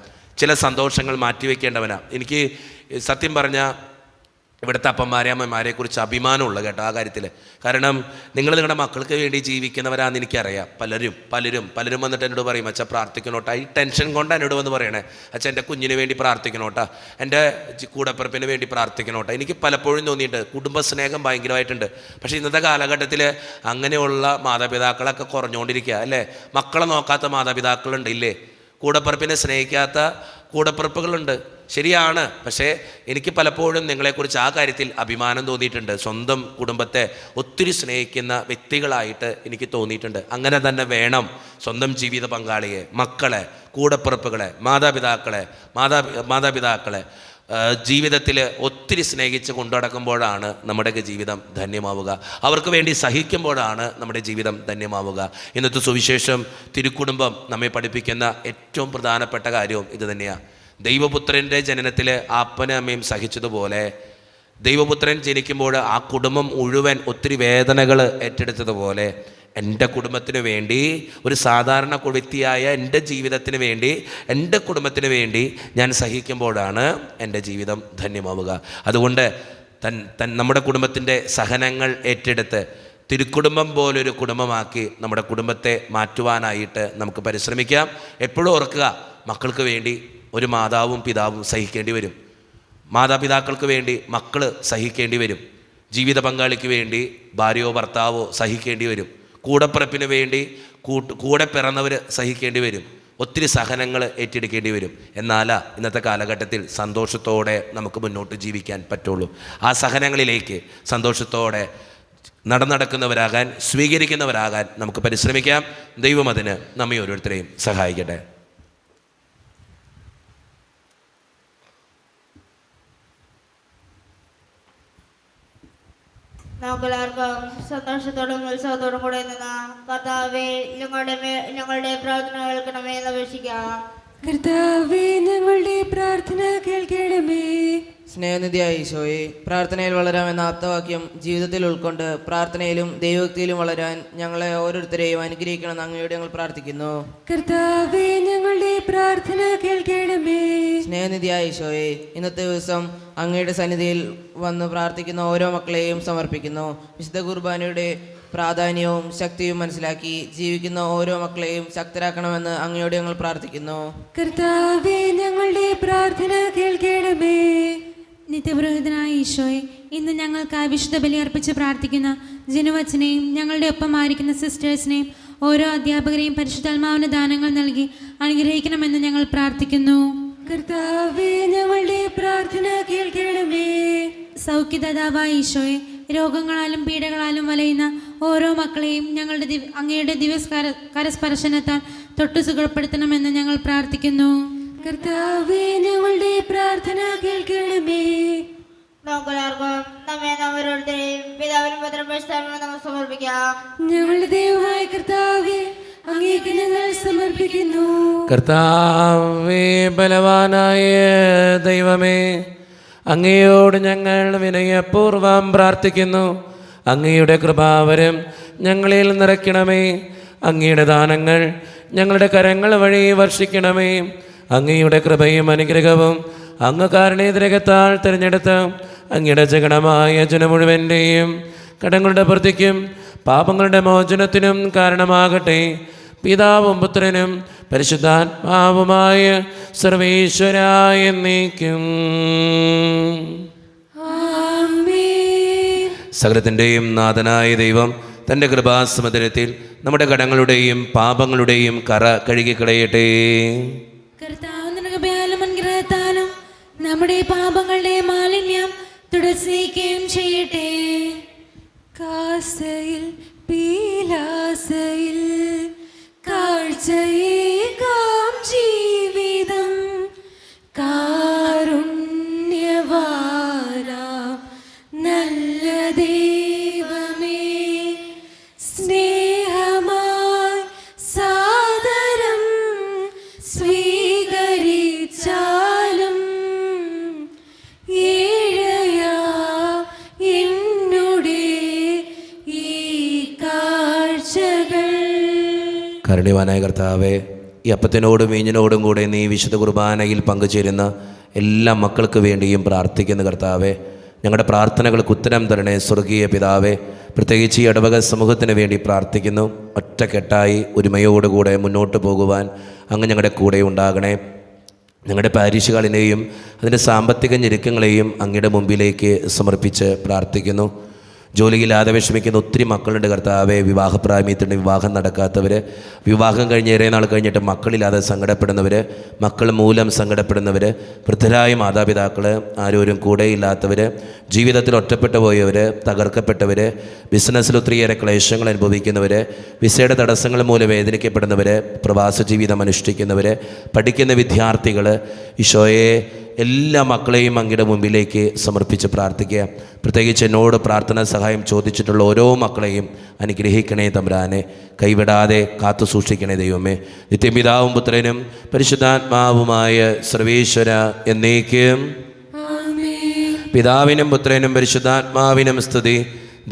ചില സന്തോഷങ്ങൾ മാറ്റിവെക്കേണ്ടവനാ. എനിക്ക് സത്യം പറഞ്ഞാൽ ഇവിടുത്തെ അപ്പന്മാരെ അമ്മമാരെക്കുറിച്ച് അഭിമാനമുള്ള കേട്ടോ ആ കാര്യത്തിൽ. കാരണം നിങ്ങൾ നിങ്ങളുടെ മക്കൾക്ക് വേണ്ടി ജീവിക്കുന്നവരാണെന്ന് എനിക്കറിയാം. പലരും വന്നിട്ട് എന്നോട് പറയും, അച്ഛാ പ്രാർത്ഥിക്കണോട്ടാ. ഈ ടെൻഷൻ കൊണ്ട് എന്നോട് വന്ന് പറയണേ, അച്ഛാ എൻ്റെ കുഞ്ഞിന് വേണ്ടി പ്രാർത്ഥിക്കണോട്ടാ, എൻ്റെ കൂടപ്പിറപ്പിന് വേണ്ടി പ്രാർത്ഥിക്കണോട്ടാ. എനിക്ക് പലപ്പോഴും തോന്നിയിട്ടുണ്ട് കുടുംബസ്നേഹം ഭയങ്കരമായിട്ടുണ്ട്. പക്ഷേ ഇന്നത്തെ കാലഘട്ടത്തിൽ അങ്ങനെയുള്ള മാതാപിതാക്കളൊക്കെ കുറഞ്ഞുകൊണ്ടിരിക്കുക അല്ലേ. മക്കളെ നോക്കാത്ത മാതാപിതാക്കളുണ്ട് ഇല്ലേ, കൂടപ്പിറപ്പിനെ സ്നേഹിക്കാത്ത കൂടപ്പിറപ്പുകളുണ്ട്. ശരിയാണ്. പക്ഷേ എനിക്ക് പലപ്പോഴും നിങ്ങളെക്കുറിച്ച് ആ കാര്യത്തിൽ അഭിമാനം തോന്നിയിട്ടുണ്ട്. സ്വന്തം കുടുംബത്തെ ഒത്തിരി സ്നേഹിക്കുന്ന വ്യക്തികളായിട്ട് എനിക്ക് തോന്നിയിട്ടുണ്ട്. അങ്ങനെ തന്നെ വേണം സ്വന്തം ജീവിത പങ്കാളിയെ, മക്കളെ, കൂടപ്പിറപ്പുകളെ, മാതാപിതാക്കളെ ജീവിതത്തിൽ ഒത്തിരി സ്നേഹിച്ച് കൊണ്ടുനടക്കുമ്പോഴാണ് നമ്മുടെയൊക്കെ ജീവിതം ധന്യമാവുക. അവർക്ക് വേണ്ടി സഹിക്കുമ്പോഴാണ് നമ്മുടെ ജീവിതം ധന്യമാവുക. ഇന്നത്തെ സുവിശേഷം തിരുക്കുടുംബം നമ്മെ പഠിപ്പിക്കുന്ന ഏറ്റവും പ്രധാനപ്പെട്ട കാര്യവും ഇത് തന്നെയാണ്. ദൈവപുത്രൻ്റെ ജനനത്തിൽ ആ അപ്പനും അമ്മയും സഹിച്ചതുപോലെ ദൈവപുത്രൻ ജനിക്കുമ്പോൾ ആ കുടുംബം മുഴുവൻ ഒത്തിരി വേദനകൾ ഏറ്റെടുത്തതുപോലെ എൻ്റെ കുടുംബത്തിന് വേണ്ടി, ഒരു സാധാരണ വ്യക്തിയായ എൻ്റെ ജീവിതത്തിന് വേണ്ടി, എൻ്റെ കുടുംബത്തിന് വേണ്ടി ഞാൻ സഹിക്കുമ്പോഴാണ് എൻ്റെ ജീവിതം ധന്യമാവുക. അതുകൊണ്ട് നമ്മുടെ കുടുംബത്തിൻ്റെ സഹനങ്ങൾ ഏറ്റെടുത്ത് തിരുക്കുടുംബം പോലൊരു കുടുംബമാക്കി നമ്മുടെ കുടുംബത്തെ മാറ്റുവാനായിട്ട് നമുക്ക് പരിശ്രമിക്കാം. എപ്പോഴും ഓർക്കുക, മക്കൾക്ക് വേണ്ടി ഒരു മാതാവും പിതാവും സഹിക്കേണ്ടി വരും, മാതാപിതാക്കൾക്ക് വേണ്ടി മക്കൾ സഹിക്കേണ്ടി വരും, ജീവിത പങ്കാളിക്ക് വേണ്ടി ഭാര്യയോ ഭർത്താവോ സഹിക്കേണ്ടി വരും, കൂടപ്പിറപ്പിന് വേണ്ടി കൂടെ പിറന്നവർ സഹിക്കേണ്ടി വരും, ഒത്തിരി സഹനങ്ങൾ ഏറ്റെടുക്കേണ്ടി വരും. എന്നാലാ ഇന്നത്തെ കാലഘട്ടത്തിൽ സന്തോഷത്തോടെ നമുക്ക് മുന്നോട്ട് ജീവിക്കാൻ പറ്റുള്ളൂ. ആ സഹനങ്ങളിലേക്ക് സന്തോഷത്തോടെ നടക്കുന്നവരാകാൻ, സ്വീകരിക്കുന്നവരാകാൻ നമുക്ക് പരിശ്രമിക്കാം. ദൈവം അതിന് നമ്മെ ഓരോരുത്തരെയും സഹായിക്കട്ടെ. നമുക്കെല്ലാവർക്കും സന്തോഷത്തോടും ഉത്സവത്തോടും കൂടെ നിന്ന് കർത്താവേ ഞങ്ങളുടെ പ്രാർത്ഥന കേൾക്കണമേ എന്ന് അപേക്ഷിക്കാം. കർത്താവേ, ഞങ്ങളുടെ പ്രാർത്ഥന കേൾക്കണമേ. സ്നേഹനിധിയായ ഈശോയെ, പ്രാർത്ഥനയിൽ വളരാമെന്ന ആപ്തവാക്യം ജീവിതത്തിൽ ഉൾക്കൊണ്ട് പ്രാർത്ഥനയിലും ദൈവഭക്തിയിലും വളരാൻ ഞങ്ങളെ ഓരോരുത്തരെയും അനുഗ്രഹിക്കണമെന്ന് അങ്ങയോട് ഞങ്ങൾ പ്രാർത്ഥിക്കുന്നു. കർത്താവേ, ഞങ്ങളുടെ പ്രാർത്ഥന കേൾക്കണമേ. സ്നേഹനിധിയായ ഈശോയെ, ഇന്നത്തെ ദിവസം അങ്ങയുടെ സന്നിധിയിൽ വന്ന് പ്രാർത്ഥിക്കുന്ന ഓരോ മക്കളെയും സമർപ്പിക്കുന്നു. വിശുദ്ധ കുർബാനയുടെ പ്രാധാന്യവും ശക്തിയും മനസ്സിലാക്കി ജീവിക്കുന്ന ഓരോ മക്കളെയും ശക്തരാക്കണമെന്ന് അങ്ങയോട് ഞങ്ങൾ പ്രാർത്ഥിക്കുന്നു. കർത്താവേ, ഞങ്ങളുടെ പ്രാർത്ഥന കേൾക്കണമേ. നിത്യപുരോഹിതനായ ഈശോയെ, ഇന്ന് ഞങ്ങൾക്കായി വിശുദ്ധ ബലി അർപ്പിച്ച് പ്രാർത്ഥിക്കുന്ന ജനുവച്ചനെയും ഞങ്ങളുടെ ഒപ്പമായിരിക്കുന്ന സിസ്റ്റേഴ്സിനെയും ഓരോ അധ്യാപകരെയും പരിശുദ്ധാത്മാവിന് ദാനങ്ങൾ നൽകി അനുഗ്രഹിക്കണമെന്ന് ഞങ്ങൾ പ്രാർത്ഥിക്കുന്നു. കർത്താവേ, ഞങ്ങളുടെ പ്രാർത്ഥന കേൾക്കണമേ. സൗഖ്യദാതാവായ ഈശോയെ, രോഗങ്ങളാലും പീഡകളാലും വലയുന്ന ഓരോ മക്കളെയും ഞങ്ങളുടെ അങ്ങയുടെ ദിവ്യകരസ്പർശനത്താൽ തൊട്ടു സുഖപ്പെടുത്തണമെന്ന് ഞങ്ങൾ പ്രാർത്ഥിക്കുന്നു. കർത്താവേ, ഞങ്ങളുടെ പ്രാർത്ഥന കേൾക്കണമേ. നമുക്കെല്ലാവർക്കും നമ്മെ ഓരോരുത്തരെയും പിതാവിനും പുത്രനും പരിശുദ്ധാത്മാവിനും നമുക്ക് സമർപ്പിക്കാം. ഞങ്ങളുടെ ദൈവമായ കർത്താവേ, അങ്ങേക്ക് ഞങ്ങൾ സമർപ്പിക്കുന്നു. കർത്താവേ, ബലവാനായ ദൈവമേ, അങ്ങയോട് ഞങ്ങൾ വിനയപൂർവം പ്രാർത്ഥിക്കുന്നു. അങ്ങയുടെ കൃപാവരം ഞങ്ങളിൽ നിറയ്ക്കണമേ. അങ്ങയുടെ ദാനങ്ങൾ ഞങ്ങളുടെ കരങ്ങൾ വഴി വർഷിക്കണമേ. അങ്ങയുടെ കൃപയും അനുഗ്രഹവും അങ്ങ് കാരണേതരകത്താൽ തിരഞ്ഞെടുത്ത അങ്ങയുടെ ജഗണമായ ജനം മുഴുവൻ്റെയും കടങ്ങളുടെ പ്രതിക്കും പാപങ്ങളുടെ മോചനത്തിനും കാരണമാകട്ടെ. പിതാവും പുത്രനും പരിശുദ്ധാത്മാവുമായ സർവേശ്വരായ എന്നേക്കും. സകലത്തിൻ്റെയും നാഥനായ ദൈവം തൻ്റെ കൃപാസമുദ്രത്തിൽ നമ്മുടെ കടങ്ങളുടെയും പാപങ്ങളുടെയും കറ കഴുകിക്കളയട്ടെ. കർത്താവ് നിനക്ക് കൃപയാലും അനുഗ്രഹത്താലും നമ്മുടെ പാപങ്ങളുടെ മാലിന്യം തുടച്ചിരിക്കുകയും ചെയ്യട്ടെ. കാസയിൽ പീലാസയിൽ കാഴ്ചയേകാം ജീവിതം കാരുണ്യവാനാം നല്ല ദൈവമേ, സ്നേഹമായി സാദരം സ്വീകരിച്ചാലും ഏഴയാ എന്നുടെ ഈ കാഴ്ചകൾ. കാരുണ്യവാനായ കർത്താവേ, ഈ അപ്പത്തിനോടും വീഞ്ഞിനോടും കൂടെ നീ വിശുദ്ധ കുർബാനയിൽ പങ്കുചേരുന്ന എല്ലാ മക്കൾക്ക് വേണ്ടിയും പ്രാർത്ഥിക്കുന്ന കർത്താവേ, ഞങ്ങളുടെ പ്രാർത്ഥനകൾക്ക് ഉത്തരം തരണേ സ്വർഗീയ പിതാവേ. പ്രത്യേകിച്ച് ഈ ഇടവക സമൂഹത്തിന് വേണ്ടി പ്രാർത്ഥിക്കുന്നു. ഒറ്റക്കെട്ടായി ഒരുമയോടുകൂടെ മുന്നോട്ട് പോകുവാൻ അങ്ങ് ഞങ്ങളുടെ കൂടെ ഉണ്ടാകണേ. ഞങ്ങളുടെ പാരിഷുകളിനെയും അതിൻ്റെ സാമ്പത്തിക ഞെരുക്കങ്ങളെയും അങ്ങയുടെ മുമ്പിലേക്ക് സമർപ്പിച്ച് പ്രാർത്ഥിക്കുന്നു. ജോലിയില്ലാതെ വിഷമിക്കുന്ന ഒത്തിരി മക്കളുണ്ട് കർത്താവെ. വിവാഹപ്രായമീത്തുണ്ട്, വിവാഹം നടക്കാത്തവർ, വിവാഹം കഴിഞ്ഞ് ഏറെ നാൾ കഴിഞ്ഞിട്ട് മക്കളില്ലാതെ സങ്കടപ്പെടുന്നവർ, മക്കൾ മൂലം സങ്കടപ്പെടുന്നവർ, വൃദ്ധരായ മാതാപിതാക്കൾ, ആരോരും കൂടെയില്ലാത്തവർ, ജീവിതത്തിൽ ഒറ്റപ്പെട്ടു പോയവർ, തകർക്കപ്പെട്ടവർ, ബിസിനസ്സിൽ ഒത്തിരിയേറെ ക്ലേശങ്ങൾ അനുഭവിക്കുന്നവർ, വിസയുടെ തടസ്സങ്ങൾ മൂലം വേദനിക്കപ്പെടുന്നവർ, പ്രവാസ ജീവിതം അനുഷ്ഠിക്കുന്നവർ, പഠിക്കുന്ന വിദ്യാർത്ഥികൾ, ഈശോയെ എല്ലാ മക്കളെയും അങ്ങയുടെ മുമ്പിലേക്ക് സമർപ്പിച്ച് പ്രാർത്ഥിക്കുക. പ്രത്യേകിച്ച് എന്നോട് പ്രാർത്ഥനാ സഹായം ചോദിച്ചിട്ടുള്ള ഓരോ മക്കളെയും അനുഗ്രഹിക്കണേ തമ്പുരാനെ. കൈവിടാതെ കാത്തു സൂക്ഷിക്കണേ ദൈവമേ. നിത്യപിതാവും പുത്രനും പരിശുദ്ധാത്മാവുമായ സർവേശ്വര എന്നേക്കും. പിതാവിനും പുത്രനും പരിശുദ്ധാത്മാവിനും സ്തുതി.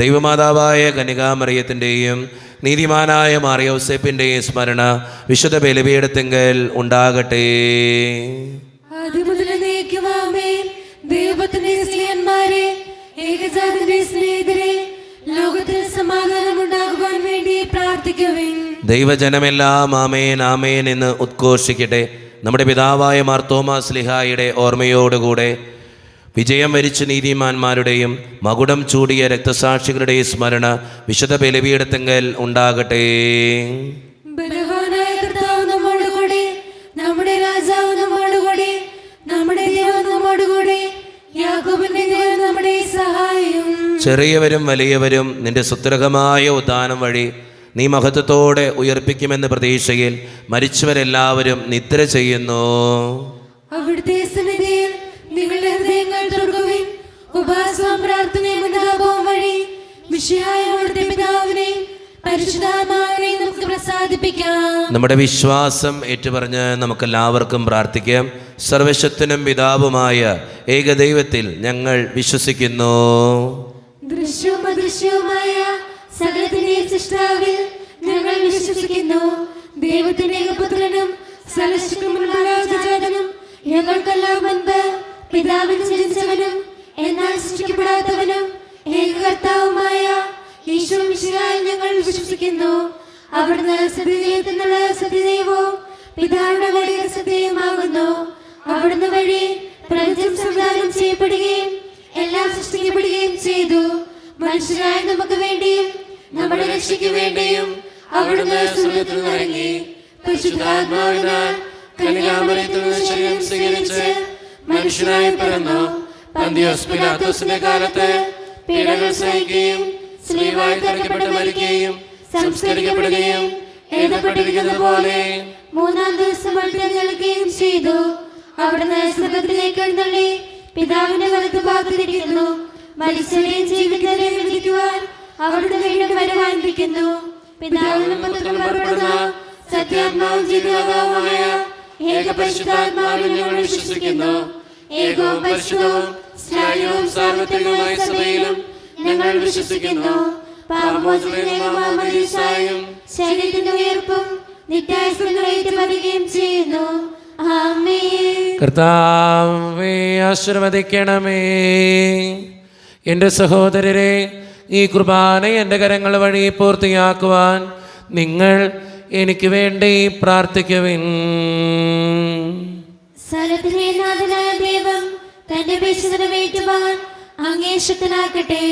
ദൈവമാതാവായ കന്യകാമറിയത്തിൻ്റെയും നീതിമാനായ മാറിയോസേപ്പിൻ്റെയും സ്മരണ വിശുദ്ധ ബലിപീഠത്തിങ്കൽ ഉണ്ടാകട്ടെ. ദൈവത്തിന്റെ സ്നേഹന്മാരെ, ഏകജാതന്റെ സ്നേഹിതരെ, ലോകത്തിൽ സമാധാനം ഉണ്ടാകുവാൻ വേണ്ടി പ്രാർത്ഥിക്കുവിൻ. ദൈവജനമെല്ലാം ആമേൻ ആമേൻ എന്ന് ഉദ്ഘോഷിക്കട്ടെ. നമ്മുടെ പിതാവായ മാർത്തോമാ ശ്ലീഹായുടെ ഓർമ്മയോടുകൂടെ വിജയം വരിച്ച നീതിമാന്മാരുടെയും മകുടം ചൂടിയ രക്തസാക്ഷികളുടെയും സ്മരണ വിശുദ്ധ ബലിപീഠത്തിങ്കൽ ഉണ്ടാകട്ടെ. ബലവാനായ കർത്താവ് നമ്മോടുകൂടെ, നമ്മുടെ രാജാവ് നമ്മോടുകൂടെ, നമ്മുടെ ദൈവം നമ്മോടുകൂടെ, യാക്കോബിന്റെ ദൈവം നമ്മുടെ സഹായം. ചെറിയവരും വലിയവരും നിന്റെ സുത്രകമായ ഉദ്ധാനം വഴി നീ മഹത്വത്തോടെ ഉയർപ്പിക്കുമെന്ന പ്രതീക്ഷയിൽ മരിച്ചവരെല്ലാവരും നിദ്ര ചെയ്യുന്നു. അവിടുത്തെ സന്നിധിയിൽ നിങ്ങളുടെ ഹൃദയങ്ങൾ തുറക്കുവിൻ. ഉപവാസവും പ്രാർത്ഥനയും അനുതാപവും വഴി മിശിഹായ അവിടുത്തെ പിതാവിനെ പരിശുദ്ധാത്മാവിനെ നമുക്ക് പ്രസാദിപ്പിക്കാം. നമ്മുടെ വിശ്വാസം ഏറ്റുപറഞ്ഞ് നമുക്കെല്ലാവർക്കും പ്രാർത്ഥിക്കാം. സർവശക്തനും പിതാവുമായ ഏകദൈവത്തിൽ ഞങ്ങൾ വിശ്വസിക്കുന്നു. ദൃശ്യവും അദൃശ്യവുമായ സകലത്തിന്റെയും സൃഷ്ടാവിൽ ഞങ്ങൾ വിശ്വസിക്കുന്നു. ദൈവത്തിന്റെ ഏകപുത്രനും സർവശക്തനും ഞങ്ങൾക്കെല്ലാം മുൻപ് പിതാവിന് ജനിച്ചവനും എന്നാൽ സൃഷ്ടിക്കപ്പെടാത്തവനും ഏകകർത്താവുമായ ഈശോ മിശിഹായിൽ ഞങ്ങൾ വിശ്വസിക്കുന്നു. അവിടുന്ന് സത്യദൈവത്തിനുള്ള സത്യദൈവവും പിതാവിന്റെ വഴി സത്യമാകുന്നു. അവിടുന്ന് വഴി പ്രപഞ്ചം സംവിധാനം ചെയ്യപ്പെടുകയും എല്ലാം സൃഷ്ടിക്കപ്പെടുകയും ചെയ്തു. മനുഷ്യരായ നമുക്ക് വേണ്ടിയും നമ്മുടെ രക്ഷയ്ക്ക് വേണ്ടിയും അവിടുന്ന് സ്വർഗ്ഗത്തിൽ നിന്ന് ഇറങ്ങി പരിശുദ്ധാത്മാവിനാൽ കന്യകാമറിയത്തിൽ നിന്ന് ശരീരം സ്വീകരിച്ച് മനുഷ്യനായി പിറന്നു. പന്തിയോസ് പിലാത്തോസിന്റെ കാലത്ത് പീഡകൾ സഹിക്കുകയും സ്ലീവായി തറയ്ക്കപ്പെട്ട് മരിക്കുകയും സംസ്കരിക്കപ്പെടുകയും എഴുതപ്പെട്ടിരിക്കുന്നത് പോലെ മൂന്നാം ദിവസം ഉയർത്തെഴുന്നേൽക്കുകയും ചെയ്തു. അവിടുന്ന് സ്വർഗ്ഗത്തിലേക്ക് എഴുന്നള്ളി പിതാവിന്റെ വലത്തുഭാഗത്തിരിക്കുന്നു. മരിച്ചവരെയും ജീവിക്കുന്നവരെയും വിധിക്കുവാൻ അവിടുന്ന് വീണ്ടും വരുവാനിരിക്കുന്നു. പിതാവിനും പുത്രനും പുറപ്പെടുന്ന സത്യാത്മാവും ജീവദാതാവുമായ ഏകപരിശുദ്ധാത്മാവിൽ ഞങ്ങൾ വിശ്വസിക്കുന്നു. ഏകവും പരിശുദ്ധവും സ്നേഹവും സാർവത്രികവുമായ സഭയിലും ഞങ്ങൾ വിശ്വസിക്കുന്നു. പാപമോചനവും ശരീരത്തിന്റെ ഉയർപ്പും നിത്യായുസ്സും ഏറ്റുപറയുകയും ചെയ്യുന്നു. ആമേൻ. കർത്താവേ ആശീർവദിക്കണമേ. എൻ്റെ സഹോദരരെ, ഈ കുർബാന എൻ്റെ കരങ്ങൾ വഴി പൂർത്തിയാക്കുവാൻ നിങ്ങൾ എനിക്ക് വേണ്ടി പ്രാർത്ഥിക്കുവിൻ. സകലത്തിലെ നാഥനായ ദൈവം തന്റെ വിശുദ്ധനമേറ്റുവാൻ അങ്ങേ ശക്തനാക്കട്ടെ.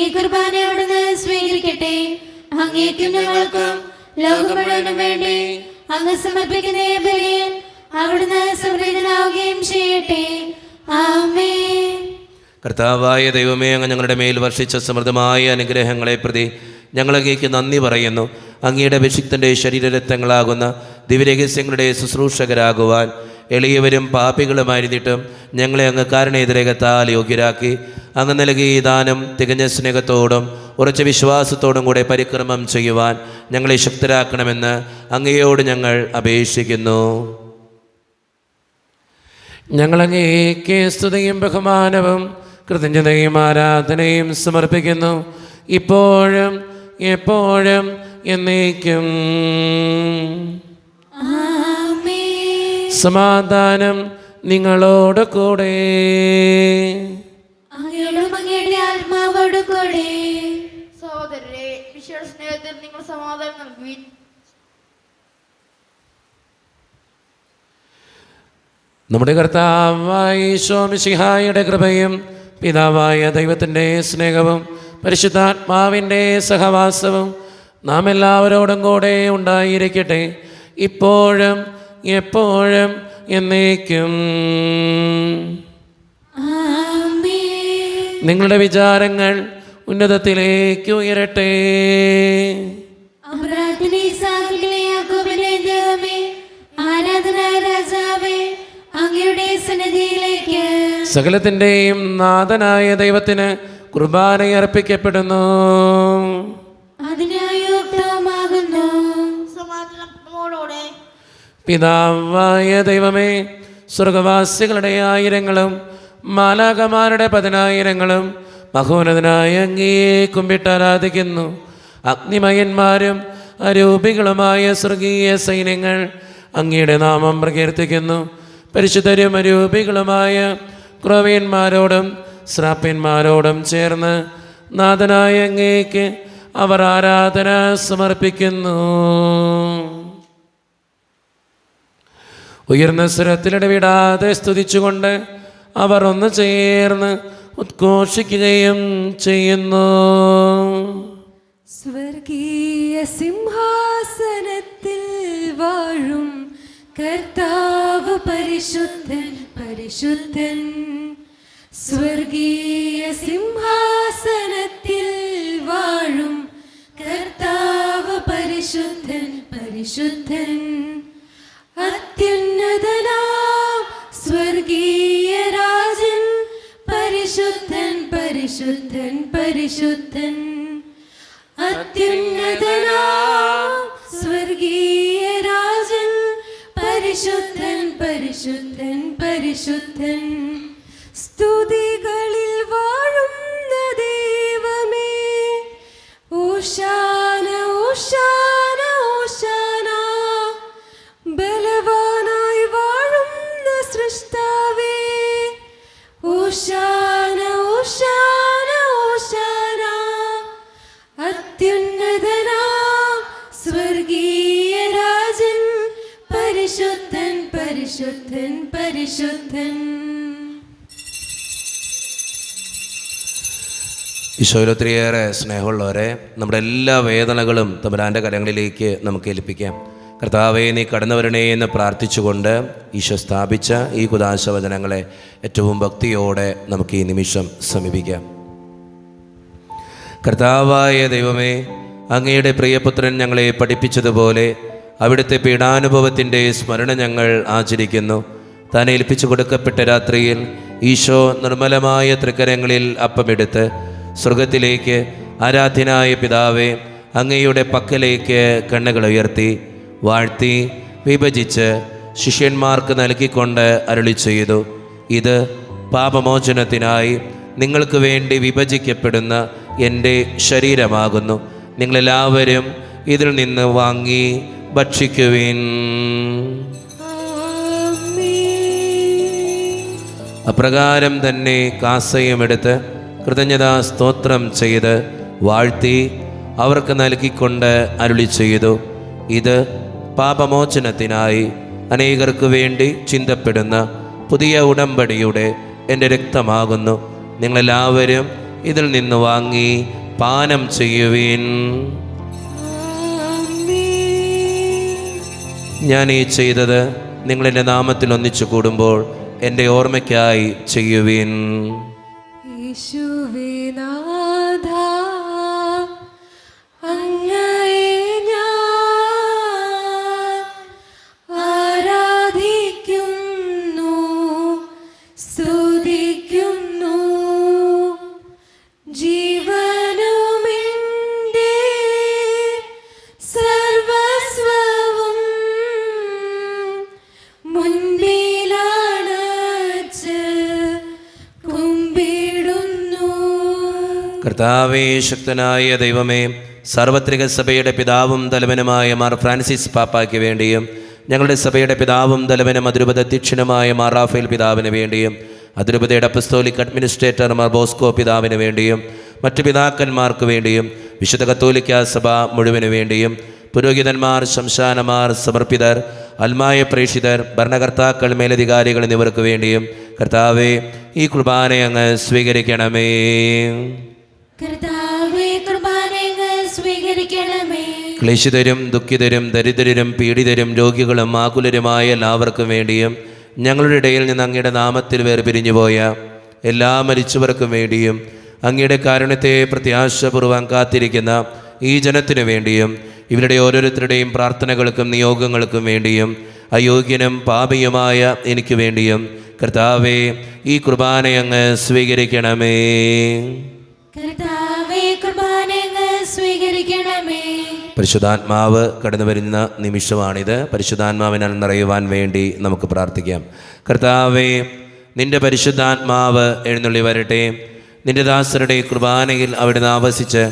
ഈ കുർബാന അവിടുന്ന് സ്വീകരിക്കട്ടെ. അങ്ങേക്കും ഞങ്ങൾക്കും ലോകം മുഴുവനും വേണ്ടി അങ്ങ് സമർപ്പിക്കുന്ന ഈ ബലിയിൽ അവിടുന്ന് സംപ്രീതനാവുകയും ചെയ്യട്ടെ. ആമേൻ. കർത്താവായ ദൈവമേ, അങ്ങ് ഞങ്ങളുടെ മേൽ വർഷിച്ച സമൃദ്ധമായ അനുഗ്രഹങ്ങളെ പ്രതി ഞങ്ങൾ അങ്ങേക്ക് നന്ദി പറയുന്നു. അങ്ങയുടെ അഭിഷിക്തൻ്റെ ശരീരരക്തങ്ങളാകുന്ന ദിവ്യരഹസ്യങ്ങളുടെ ശുശ്രൂഷകരാകുവാൻ എളിയവരും പാപികളുമായിരുന്നിട്ടും ഞങ്ങളെ അങ്ങ് കാരണേതരകത്താൽ യോഗ്യരാക്കി അങ്ങ് നൽകിയ ഈ ദാനം തികഞ്ഞ സ്നേഹത്തോടും ഉറച്ച വിശ്വാസത്തോടും കൂടെ പരിക്രമം ചെയ്യുവാൻ ഞങ്ങളെ ശക്തരാക്കണമെന്ന് അങ്ങയോട് ഞങ്ങൾ അപേക്ഷിക്കുന്നു. ഞങ്ങളങ്ങേക്ക് സ്തുതിയും ബഹുമാനവും കൃതജ്ഞതയും ആരാധനയും സമർപ്പിക്കുന്നു, ഇപ്പോഴും എപ്പോഴും എന്നേക്കും. ആമേൻ. സമാധാനം നിങ്ങളോട് കൂടെ. അങ്ങയോടും അങ്ങയുടെ ആത്മാവോടും കൂടെ. സഹോദരരെ, വിശ്വാസ സ്നേഹത്തിൽ നിങ്ങൾ സമാധാനം നൽകുവിൻ. നമ്മുടെ കർത്താവായ ഈശോ മിശിഹായുടെ കൃപയും പിതാവായ ദൈവത്തിൻ്റെ സ്നേഹവും പരിശുദ്ധാത്മാവിൻ്റെ സഹവാസവും നാം എല്ലാവരോടും കൂടെ ഉണ്ടായിരിക്കട്ടെ, ഇപ്പോഴും എപ്പോഴും എന്നേക്കും. ആമേൻ. നിങ്ങളുടെ വിചാരങ്ങൾ ഉന്നതത്തിലേക്ക് ഉയരട്ടെ. അബ്രാഹാമിന്റെ, ഇസ്ഹാക്കിന്റെ, യാക്കോബിന്റെ ദൈവമേ, ആരാധനായ രാജാവേ, അങ്ങയുടെ സന്നിധിയിലേക്ക് സകലത്തിൻ്റെയും നാഥനായ ദൈവത്തിന് കുർബാന അർപ്പിക്കപ്പെടുന്നു. അതിനായി യുക്തവുമാകുന്നു. സമാധാനത്തോടെ പിതാവായ ദൈവമേ, സ്വർഗവാസികളുടെ ആയിരങ്ങളും മാലാകമാരുടെ 10,000ങ്ങളും മഹോന്നതനായ അങ്ങയെ കുമ്പിട്ടാരാധിക്കുന്നു. അഗ്നിമയന്മാരും അരൂപികളുമായ സ്വർഗീയ സൈന്യങ്ങൾ അങ്ങയുടെ നാമം പ്രകീർത്തിക്കുന്നു. പരിശുദ്ധരും അരൂപികളുമായ ക്രോവ്യന്മാരോടും ശ്രാപ്യന്മാരോടും ചേർന്ന് നാഥനായ അങ്ങേക്ക് അവർ ആരാധന സമർപ്പിക്കുന്നു. ഉയർന്ന സ്വരത്തിലിടവിടാതെ സ്തുതിച്ചുകൊണ്ട് അവർ ഒന്ന് ചേർന്ന് ഉദ്ഘോഷിക്കുകയും ചെയ്യുന്നു. സ്വർഗീയ സിംഹാസനത്തിൽ വാഴും കർത്താവ് പരിശുദ്ധൻ പരിശുദ്ധൻ. സ്വർഗീയ സിംഹാസനത്തിൽ വാഴും കർത്താവ് പരിശുദ്ധൻ പരിശുദ്ധൻ. അത്യുന്നതനാം സ്വർഗീയ രാജൻ പരിശുദ്ധൻ പരിശുദ്ധൻ പരിശുദ്ധൻ. അത്യുന്നതനാം സ്വർഗീയ രാജൻ പരിശുദ്ധൻ പരിശുദ്ധൻ പരിശുദ്ധൻ. സ്തുതികളിൽ വാഴുന്ന ദൈവമേ, ഓശാന ഓശാന ഓശാന. ബലവാനായി വാഴുന്ന സൃഷ്ടാവേ, ഓശാന ഓശാന ഓശാന. അത്യുന്നതനാം സ്വർഗീയ രാജൻ പരിശുദ്ധൻ പരിശുദ്ധൻ പരിശുദ്ധൻ. ഈശോയിൽ ഒത്തിരിയേറെ സ്നേഹമുള്ളവരെ, നമ്മുടെ എല്ലാ വേദനകളും തമ്പുരാൻ്റെ കരങ്ങളിലേക്ക് നമുക്ക് ഏൽപ്പിക്കാം. കർത്താവേ, നീ കടന്നു വരണേ എന്ന് പ്രാർത്ഥിച്ചുകൊണ്ട് ഈശോ സ്ഥാപിച്ച ഈ കുദാശ വചനങ്ങളെ ഏറ്റവും ഭക്തിയോടെ നമുക്ക് ഈ നിമിഷം സമീപിക്കാം. കർത്താവായ ദൈവമേ, അങ്ങയുടെ പ്രിയപുത്രൻ ഞങ്ങളെ പഠിപ്പിച്ചതുപോലെ അവിടുത്തെ പീഡാനുഭവത്തിൻ്റെ സ്മരണ ഞങ്ങൾ ആചരിക്കുന്നു. താൻ ഏൽപ്പിച്ചു കൊടുക്കപ്പെട്ട രാത്രിയിൽ ഈശോ നിർമ്മലമായ തൃക്കരങ്ങളിൽ അപ്പമെടുത്ത് സ്വർഗത്തിലേക്ക് ആരാധ്യനായ പിതാവേ, അങ്ങയുടെ പക്കലേക്ക് കണ്ണുകൾ ഉയർത്തി വാഴ്ത്തി വിഭജിച്ച് ശിഷ്യന്മാർക്ക് നൽകിക്കൊണ്ട് അരുളി ചെയ്തു, ഇത് പാപമോചനത്തിനായി നിങ്ങൾക്ക് വേണ്ടി വിഭജിക്കപ്പെടുന്ന എൻ്റെ ശരീരമാകുന്നു. നിങ്ങളെല്ലാവരും ഇതിൽ നിന്ന് വാങ്ങി ഭക്ഷിക്കുവിൻ. ആമേൻ. അപ്രകാരം തന്നെ കാസയുമെടുത്ത് കൃതജ്ഞതാ സ്തോത്രം ചെയ്ത് വാഴ്ത്തി അവർക്ക് നൽകിക്കൊണ്ട് അരുളി ചെയ്തു, ഇത് പാപമോചനത്തിനായി അനേകർക്ക് വേണ്ടി ചിന്തപ്പെടുന്ന പുതിയ ഉടമ്പടിയുടെ എൻ്റെ രക്തമാകുന്നു. നിങ്ങളെല്ലാവരും ഇതിൽ നിന്ന് വാങ്ങി പാനം ചെയ്യുവിൻ. ഞാൻ ഈ ചെയ്തത് നിങ്ങളെൻ്റെ നാമത്തിൽ ഒന്നിച്ചു കൂടുമ്പോൾ എൻ്റെ ഓർമ്മയ്ക്കായി ചെയ്യുവിൻ. യേശുവേ നാഥ, അങ്ങയെ ഞാൻ ആരാധിക്കുന്നു, സ്തുതിക്കുന്നു. ജീവനുമെൻ്റെ സർവസ്വവും മുൻപിലാണച്ച് കുമ്പിടുന്നു. കർത്താവേ, ശക്തനായ ദൈവമേ, സാർവത്രിക സഭയുടെ പിതാവും തലവനുമായ മാർ ഫ്രാൻസിസ് പാപ്പായ്ക്ക് വേണ്ടിയും ഞങ്ങളുടെ സഭയുടെ പിതാവും തലവനും അതിരൂപത അധ്യക്ഷനുമായ മാർ റാഫേൽ പിതാവിന് വേണ്ടിയും അതിരൂപതയുടെ അപ്പസ്തോലിക് അഡ്മിനിസ്ട്രേറ്റർ മാർ ബോസ്കോ പിതാവിന് വേണ്ടിയും മറ്റു പിതാക്കന്മാർക്ക് വേണ്ടിയും വിശുദ്ധ കത്തോലിക്ക സഭ മുഴുവന് വേണ്ടിയും പുരോഹിതന്മാർ, ശംശാനമാർ, സമർപ്പിതർ, അൽമായ പ്രേക്ഷിതർ, ഭരണകർത്താക്കൾ, മേലധികാരികൾ എന്നിവർക്ക് വേണ്ടിയും കർത്താവേ, ഈ കുർബാന അങ്ങ് സ്വീകരിക്കണമേ. കർത്താവേ, കുർബാനയങ്ങ് സ്വീകരിക്കണമേ. ക്ലേശിതരും ദുഃഖിതരും ദരിദ്രരും പീഡിതരും രോഗികളും ആകുലരുമായ എല്ലാവർക്കും വേണ്ടിയും ഞങ്ങളുടെ ഇടയിൽ നിന്ന് അങ്ങയുടെ നാമത്തിൽ വേർപിരിഞ്ഞുപോയ എല്ലാ മരിച്ചവർക്കും വേണ്ടിയും അങ്ങയുടെ കാരുണ്യത്തെ പ്രത്യാശപൂർവ്വം കാത്തിരിക്കുന്ന ഈ ജനത്തിനു വേണ്ടിയും ഇവരുടെ ഓരോരുത്തരുടെയും പ്രാർത്ഥനകൾക്കും നിയോഗങ്ങൾക്കും വേണ്ടിയും അയോഗ്യനും പാപിയുമായ എനിക്ക് വേണ്ടിയും കർത്താവേ, ഈ കുർബാനയങ്ങ് സ്വീകരിക്കണമേ. കർത്താവേ, കുർബാനയങ്ങ് സ്വീകരിക്കണമേ. പരിശുദ്ധാത്മാവ് കടന്നു വരുന്ന നിമിഷമാണിത്. പരിശുദ്ധാത്മാവിനാൽ നിറയുവാൻ വേണ്ടി നമുക്ക് പ്രാർത്ഥിക്കാം. കർത്താവേ, നിന്റെ പരിശുദ്ധാത്മാവ് എഴുന്നള്ളി വരട്ടെ. നിന്റെ ദാസരുടെ കുർബാനയിൽ അവിടുന്ന് ആവസിച്ച്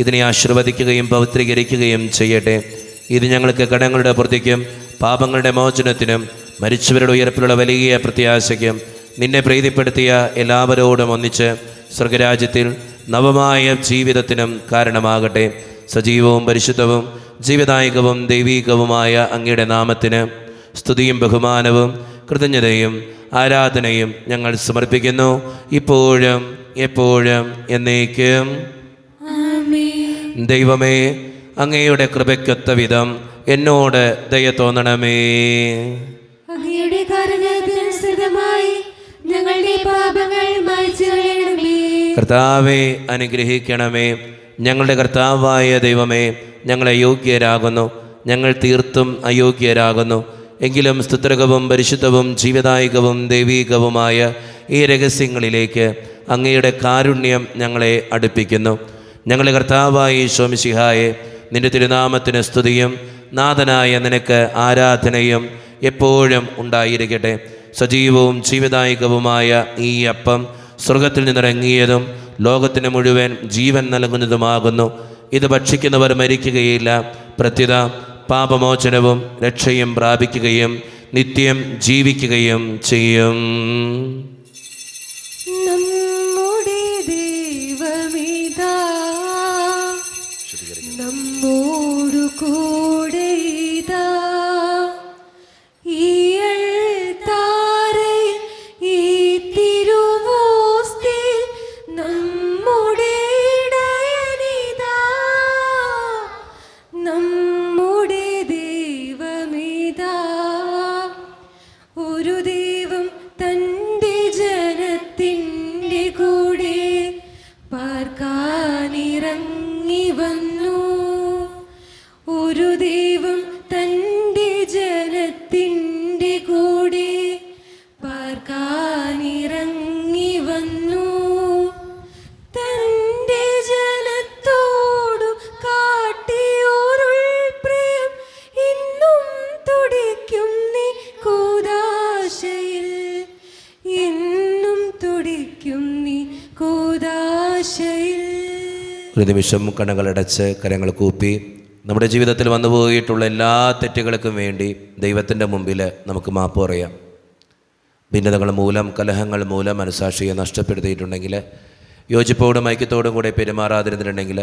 ഇതിനെ ആശീർവദിക്കുകയും പവിത്രീകരിക്കുകയും ചെയ്യട്ടെ. ഇത് ഞങ്ങൾക്ക് കടങ്ങളുടെ പ്രതിക്കും പാപങ്ങളുടെ മോചനത്തിനും മരിച്ചവരുടെ ഉയർപ്പിലുള്ള വലിയ പ്രത്യാശയ്ക്കും നിന്നെ പ്രീതിപ്പെടുത്തിയ എല്ലാവരോടും ഒന്നിച്ച് സ്വർഗരാജ്യത്തിൽ നവമായ ജീവിതത്തിനും കാരണമാകട്ടെ. സജീവവും പരിശുദ്ധവും ജീവദായകവും ദൈവീകവുമായ അങ്ങയുടെ നാമത്തിന് സ്തുതിയും ബഹുമാനവും കൃതജ്ഞതയും ആരാധനയും ഞങ്ങൾ സമർപ്പിക്കുന്നു, ഇപ്പോഴും എപ്പോഴും എന്നേക്കും. ദൈവമേ, അങ്ങയുടെ കൃപയ്ക്കൊത്ത വിധം എന്നോട് ദയ തോന്നണമേ. അങ്ങയുടെ കാരുണ്യത്തിനനുസൃതമായി ഞങ്ങളുടെ പാപങ്ങൾ മായ്ച്ചു കളയണമേ. കർത്താവെ, അനുഗ്രഹിക്കണമേ. ഞങ്ങളുടെ കർത്താവായ ദൈവമേ, ഞങ്ങൾ അയോഗ്യരാകുന്നു, ഞങ്ങൾ തീർത്തും അയോഗ്യരാകുന്നു. എങ്കിലും സ്തുത്രകവും പരിശുദ്ധവും ജീവദായകവും ദൈവീകവുമായ ഈ രഹസ്യങ്ങളിലേക്ക് അങ്ങയുടെ കാരുണ്യം ഞങ്ങളെ അടുപ്പിക്കുന്നു. ഞങ്ങളുടെ കർത്താവായ ഈശോ മിശിഹായെ, നിന്റെ തിരുനാമത്തിന് സ്തുതിയും നാഥനായ നിനക്ക് ആരാധനയും എപ്പോഴും ഉണ്ടായിരിക്കട്ടെ. സജീവവും ജീവദായകവുമായ ഈ അപ്പം സ്വർഗത്തിൽ നിന്നിറങ്ങിയതും ലോകത്തിന് മുഴുവൻ ജീവൻ നൽകുന്നതുമാകുന്നു. ഇത് ഭക്ഷിക്കുന്നവർ മരിക്കുകയില്ല, പ്രത്യുത പാപമോചനവും രക്ഷയും പ്രാപിക്കുകയും നിത്യം ജീവിക്കുകയും ചെയ്യും. നമ്മുടെ ദൈവമിതാ നമ്മോടു കൂടെ ഇതാ, ഈ അൾത്താരയിൽ ഈ തിരുവോസ്തിയിൽ നമ്മുടെ ഇടയനിതാ. നമ്മുടെ ദൈവമിതാ, ഒരു ദൈവം തൻ്റെ ജനത്തിൻ്റെ കൂടെ പാർക്കാനിറങ്ങി വന്നു. ഒരു ദൈവം തൻ്റെ ജനത്തിൻ്റെ കൂടെ പാർക്കാനിറങ്ങി വന്നു. തൻ്റെ ജനത്തോടു കാട്ടിയോരുൾ പ്രിയം ഇന്നും തുടിക്കും നീ കൂദാശയിൽ, എന്നും തുടിക്കും നീ കൂദാശയിൽ. ഒരു നിമിഷം കണ്ണുകളടച്ച് കരങ്ങൾ കൂപ്പി നമ്മുടെ ജീവിതത്തിൽ വന്നുപോയിട്ടുള്ള എല്ലാ തെറ്റുകൾക്കും വേണ്ടി ദൈവത്തിൻ്റെ മുമ്പിൽ നമുക്ക് മാപ്പ് പറയാം. ഭിന്നതകൾ മൂലം, കലഹങ്ങൾ മൂലം മനസാക്ഷിയെ നഷ്ടപ്പെടുത്തിയിട്ടുണ്ടെങ്കിൽ, യോജിപ്പോടും ഐക്യത്തോടും കൂടെ പെരുമാറാതിരുന്നിട്ടുണ്ടെങ്കിൽ,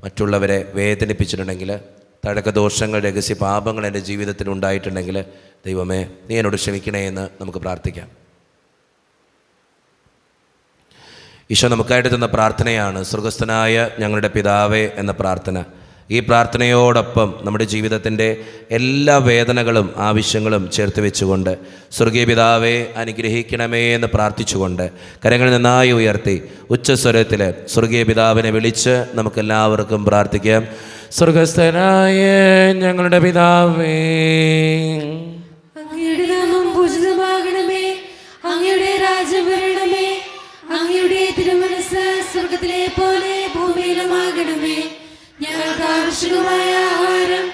മറ്റുള്ളവരെ വേദനിപ്പിച്ചിട്ടുണ്ടെങ്കിൽ, തഴക്കദോഷങ്ങൾ, രഹസ്യ പാപങ്ങൾ എൻ്റെ ജീവിതത്തിൽ ഉണ്ടായിട്ടുണ്ടെങ്കിൽ, ദൈവമേ നീ എന്നോട് ക്ഷമിക്കണേ എന്ന് നമുക്ക് പ്രാർത്ഥിക്കാം. ഈശോ നമുക്കായിട്ട് തന്ന പ്രാർത്ഥനയാണ് സ്വർഗസ്ഥനായ ഞങ്ങളുടെ പിതാവേ എന്ന പ്രാർത്ഥന. ഈ പ്രാർത്ഥനയോടൊപ്പം നമ്മുടെ ജീവിതത്തിൻ്റെ എല്ലാ വേദനകളും ആവശ്യങ്ങളും ചേർത്ത് വെച്ചുകൊണ്ട് സ്വർഗീയ പിതാവേ അനുഗ്രഹിക്കണമേ എന്ന് പ്രാർത്ഥിച്ചുകൊണ്ട് കരങ്ങൾ നന്നായി ഉയർത്തി ഉച്ചസ്വരത്തിൽ സ്വർഗീയ പിതാവിനെ വിളിച്ച് നമുക്കെല്ലാവർക്കും പ്രാർത്ഥിക്കാം. സ്വർഗസ്ഥനായ ഞങ്ങളുടെ പിതാവേ, അങ്ങയുടെ നാമം പൂജിതമാകണമേ, അങ്ങയുടെ രാജ്യം വരണമേ, അങ്ങയുടെ തിരുമനസ്സ് സ്വർഗത്തിലെ പോലെ ഭൂമിയിലുമാകണമേ. ഞങ്ങൾക്ക് ആവശ്യമായ ആഹാരം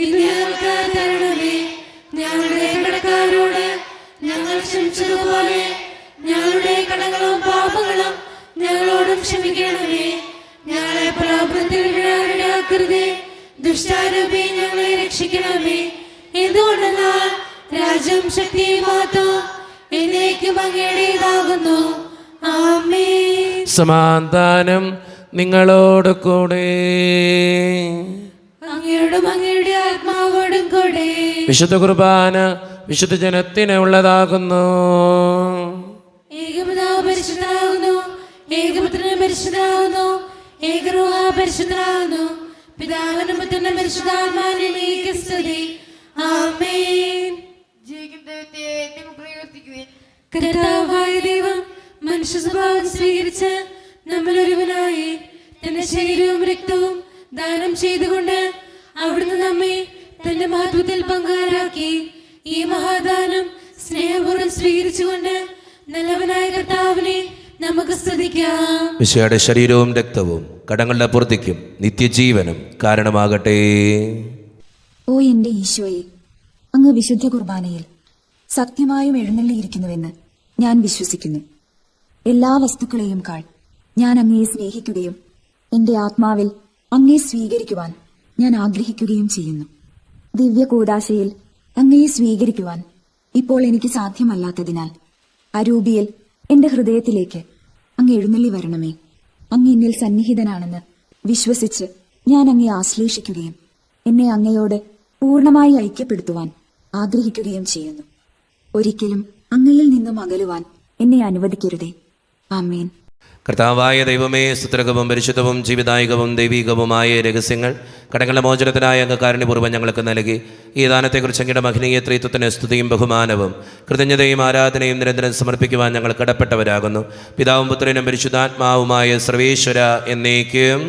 ഇന്ന് ഞങ്ങൾക്ക് തരണമേ. ഞങ്ങളുടെ കടക്കാരോട് ഞങ്ങൾ ക്ഷമിച്ചതുപോലെ ഞങ്ങളുടെ കടങ്ങളും പാപങ്ങളും ഞങ്ങളോടും ക്ഷമിക്കണമേ. ഞങ്ങളെ പ്രലോഭനത്തിൽ വീഴാക്കരുതേ, ദുഷ്ടാരൂപി ഞങ്ങളെ രക്ഷിക്കണമേ. എന്തുകൊണ്ടെന്നാൽ രാജ്യം, ശക്തിയും മഹത്വവും എന്നേക്കും അങ്ങയുടേതാകുന്നു. ആമേൻ. സമാധാനം നിങ്ങളോട് കൂടെ. അങ്ങയോടും അങ്ങയുടെ ആത്മാവോടും കൂടെ. വിശുദ്ധ കുർബാന വിശുദ്ധ ജനത്തിന് ഉള്ളതാകുന്നു. ഏകപിതാവ് പരിശുദ്ധനാകുന്നു, ഏകപുത്രൻ പരിശുദ്ധനാകുന്നു, ഏകരൂഹ പരിശുദ്ധനാകുന്നു. പിതാവിനും പുത്രനും പരിശുദ്ധാത്മാവിനും സ്തുതി. ആമേൻ. ജീവിക്കുന്ന ദൈവത്തെ നിങ്ങൾ പ്രകീർത്തിക്കുവിൻ. കർത്താവായ ദൈവം മനുഷ്യ സ്വഭാവം സ്വീകരിച്ച് നമ്മളൊരുവനായി തന്റെ ശരീരവും രക്തവും ദാനം ചെയ്തുകൊണ്ട് അവിടുന്ന് നമ്മെ തന്റെ മഹത്വത്തിൽ പങ്കാരാക്കി. ഈ മഹാദാനം സ്നേഹപൂർവ്വം സ്വീകരിച്ചുകൊണ്ട് നല്ലവനായ കർത്താവിനെ നമുക്ക് സ്തുതിക്കാം. മിശിഹായുടെ ശരീരവും രക്തവും കടങ്ങളുടെ പൂർത്തിക്കും നിത്യജീവനും കാരണമാകട്ടെ. ഓ എന്റെ ഈശോയെ, അങ്ങ് വിശുദ്ധ കുർബാനയിൽ സത്യമായും എഴുന്നള്ളിയിരിക്കുന്നുവെന്ന് ഞാൻ വിശ്വസിക്കുന്നു. എല്ലാ വസ്തുക്കളെയും കാൾ ഞാൻ അങ്ങയെ സ്നേഹിക്കുകയും എന്റെ ആത്മാവിൽ അങ്ങയെ സ്വീകരിക്കുവാൻ ഞാൻ ആഗ്രഹിക്കുകയും ചെയ്യുന്നു. ദിവ്യ കൂദാശയിൽ അങ്ങയെ സ്വീകരിക്കുവാൻ ഇപ്പോൾ എനിക്ക് സാധ്യമല്ലാത്തതിനാൽ അരൂപിയിൽ എന്റെ ഹൃദയത്തിലേക്ക് അങ്ങ് എഴുന്നള്ളി വരണമേ. അങ്ങ് എന്നിൽ സന്നിഹിതനാണെന്ന് വിശ്വസിച്ച് ഞാൻ അങ്ങയെ ആശ്ലേഷിക്കുകയും എന്നെ അങ്ങയോട് പൂർണ്ണമായി ഐക്യപ്പെടുത്തുവാൻ ആഗ്രഹിക്കുകയും ചെയ്യുന്നു. ഒരിക്കലും അങ്ങയിൽ നിന്നും അകലുവാൻ എന്നെ അനുവദിക്കരുതേ. ആമേൻ. കർത്താവായ ദൈവമേ, സ്തുത്യർഹവും പരിശുദ്ധവും ജീവിതായികവും ദൈവികവുമായ രഹസ്യങ്ങൾ കടങ്ങളുടെ മോചനത്തിനായ അങ്ങ് കാരുണ്യപൂർവ്വം ഞങ്ങൾക്ക് നൽകി. ഈ ദാനത്തെക്കുറിച്ച് അങ്ങയുടെ മഹനീയ ത്രിത്വത്തിന് സ്തുതിയും ബഹുമാനവും കൃതജ്ഞതയും ആരാധനയും നിരന്തരം സമർപ്പിക്കുവാൻ ഞങ്ങൾ കടപ്പെട്ടവരാകുന്നു. പിതാവും പുത്രനും പരിശുദ്ധാത്മാവുമായ സർവേശ്വര എന്നേക്കും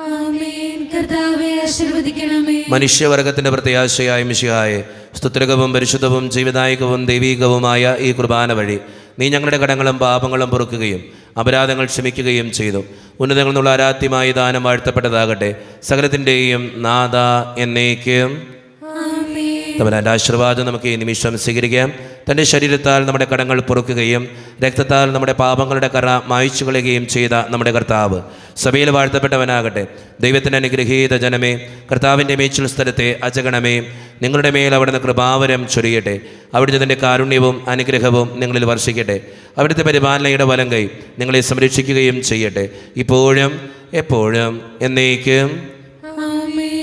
ആമേൻ. കർത്താവേ ആശീർവദിക്കണമേ. മനുഷ്യവർഗത്തിന്റെ പ്രത്യാശയായ മിശിഹായെ, സ്തുത്യർഹവും പരിശുദ്ധവും ജീവിതായികവും ദൈവികവുമായ ഈ കുർബാന വഴി നീ ഞങ്ങളുടെ കടങ്ങളും പാപങ്ങളും പൊറുക്കുകയും അപരാധങ്ങൾ ക്ഷമിക്കുകയും ചെയ്തു. ഉന്നതങ്ങളിൽ നിന്നുള്ള ആരാധ്യമായ ദാനം വാഴ്ത്തപ്പെട്ടതാകട്ടെ. സകലത്തിൻ്റെയും നാഥ എന്നേക്കും തമ്പുരാന്റെ ആശീർവാദം നമുക്ക് ഈ നിമിഷം സ്വീകരിക്കാം. തൻ്റെ ശരീരത്താൽ നമ്മുടെ കടങ്ങൾ പൊറുക്കുകയും രക്തത്താൽ നമ്മുടെ പാപങ്ങളുടെ കറ മായ്ച്ചു കളയുകയും ചെയ്ത നമ്മുടെ കർത്താവ് സഭയിൽ വാഴ്ത്തപ്പെട്ടവനാകട്ടെ. ദൈവത്തിൻ്റെ അനുഗ്രഹീത ജനമേ, കർത്താവിൻ്റെ മേച്ചിൽ സ്ഥലത്തെ അജഗണമേ, നിങ്ങളുടെ മേൽ അവിടുന്ന് കൃപാവരം ചൊരിയട്ടെ. അവിടുത്തെ തൻ്റെ കാരുണ്യവും അനുഗ്രഹവും നിങ്ങളിൽ വർഷിക്കട്ടെ. അവിടുത്തെ പരിപാലനയുടെ വലം കൈ നിങ്ങളെ സംരക്ഷിക്കുകയും ചെയ്യട്ടെ, ഇപ്പോഴും എപ്പോഴും എന്നേക്കും.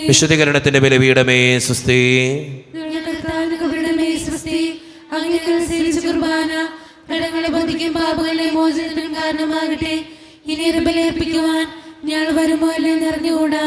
വിശുദ്ധീകരണത്തിൻ്റെ ബലിപീഠമേ സ്വസ്തി. കുർബാന കടങ്ങളെ ബന്ധിക്കും പാപങ്ങളുടെ മോചനത്തിനും കാരണമാകട്ടെ. ഇനി ബലിയർപ്പിക്കുവാൻ ഞങ്ങൾ വരുമോ അല്ലെന്ന് അറിഞ്ഞുകൂടാ.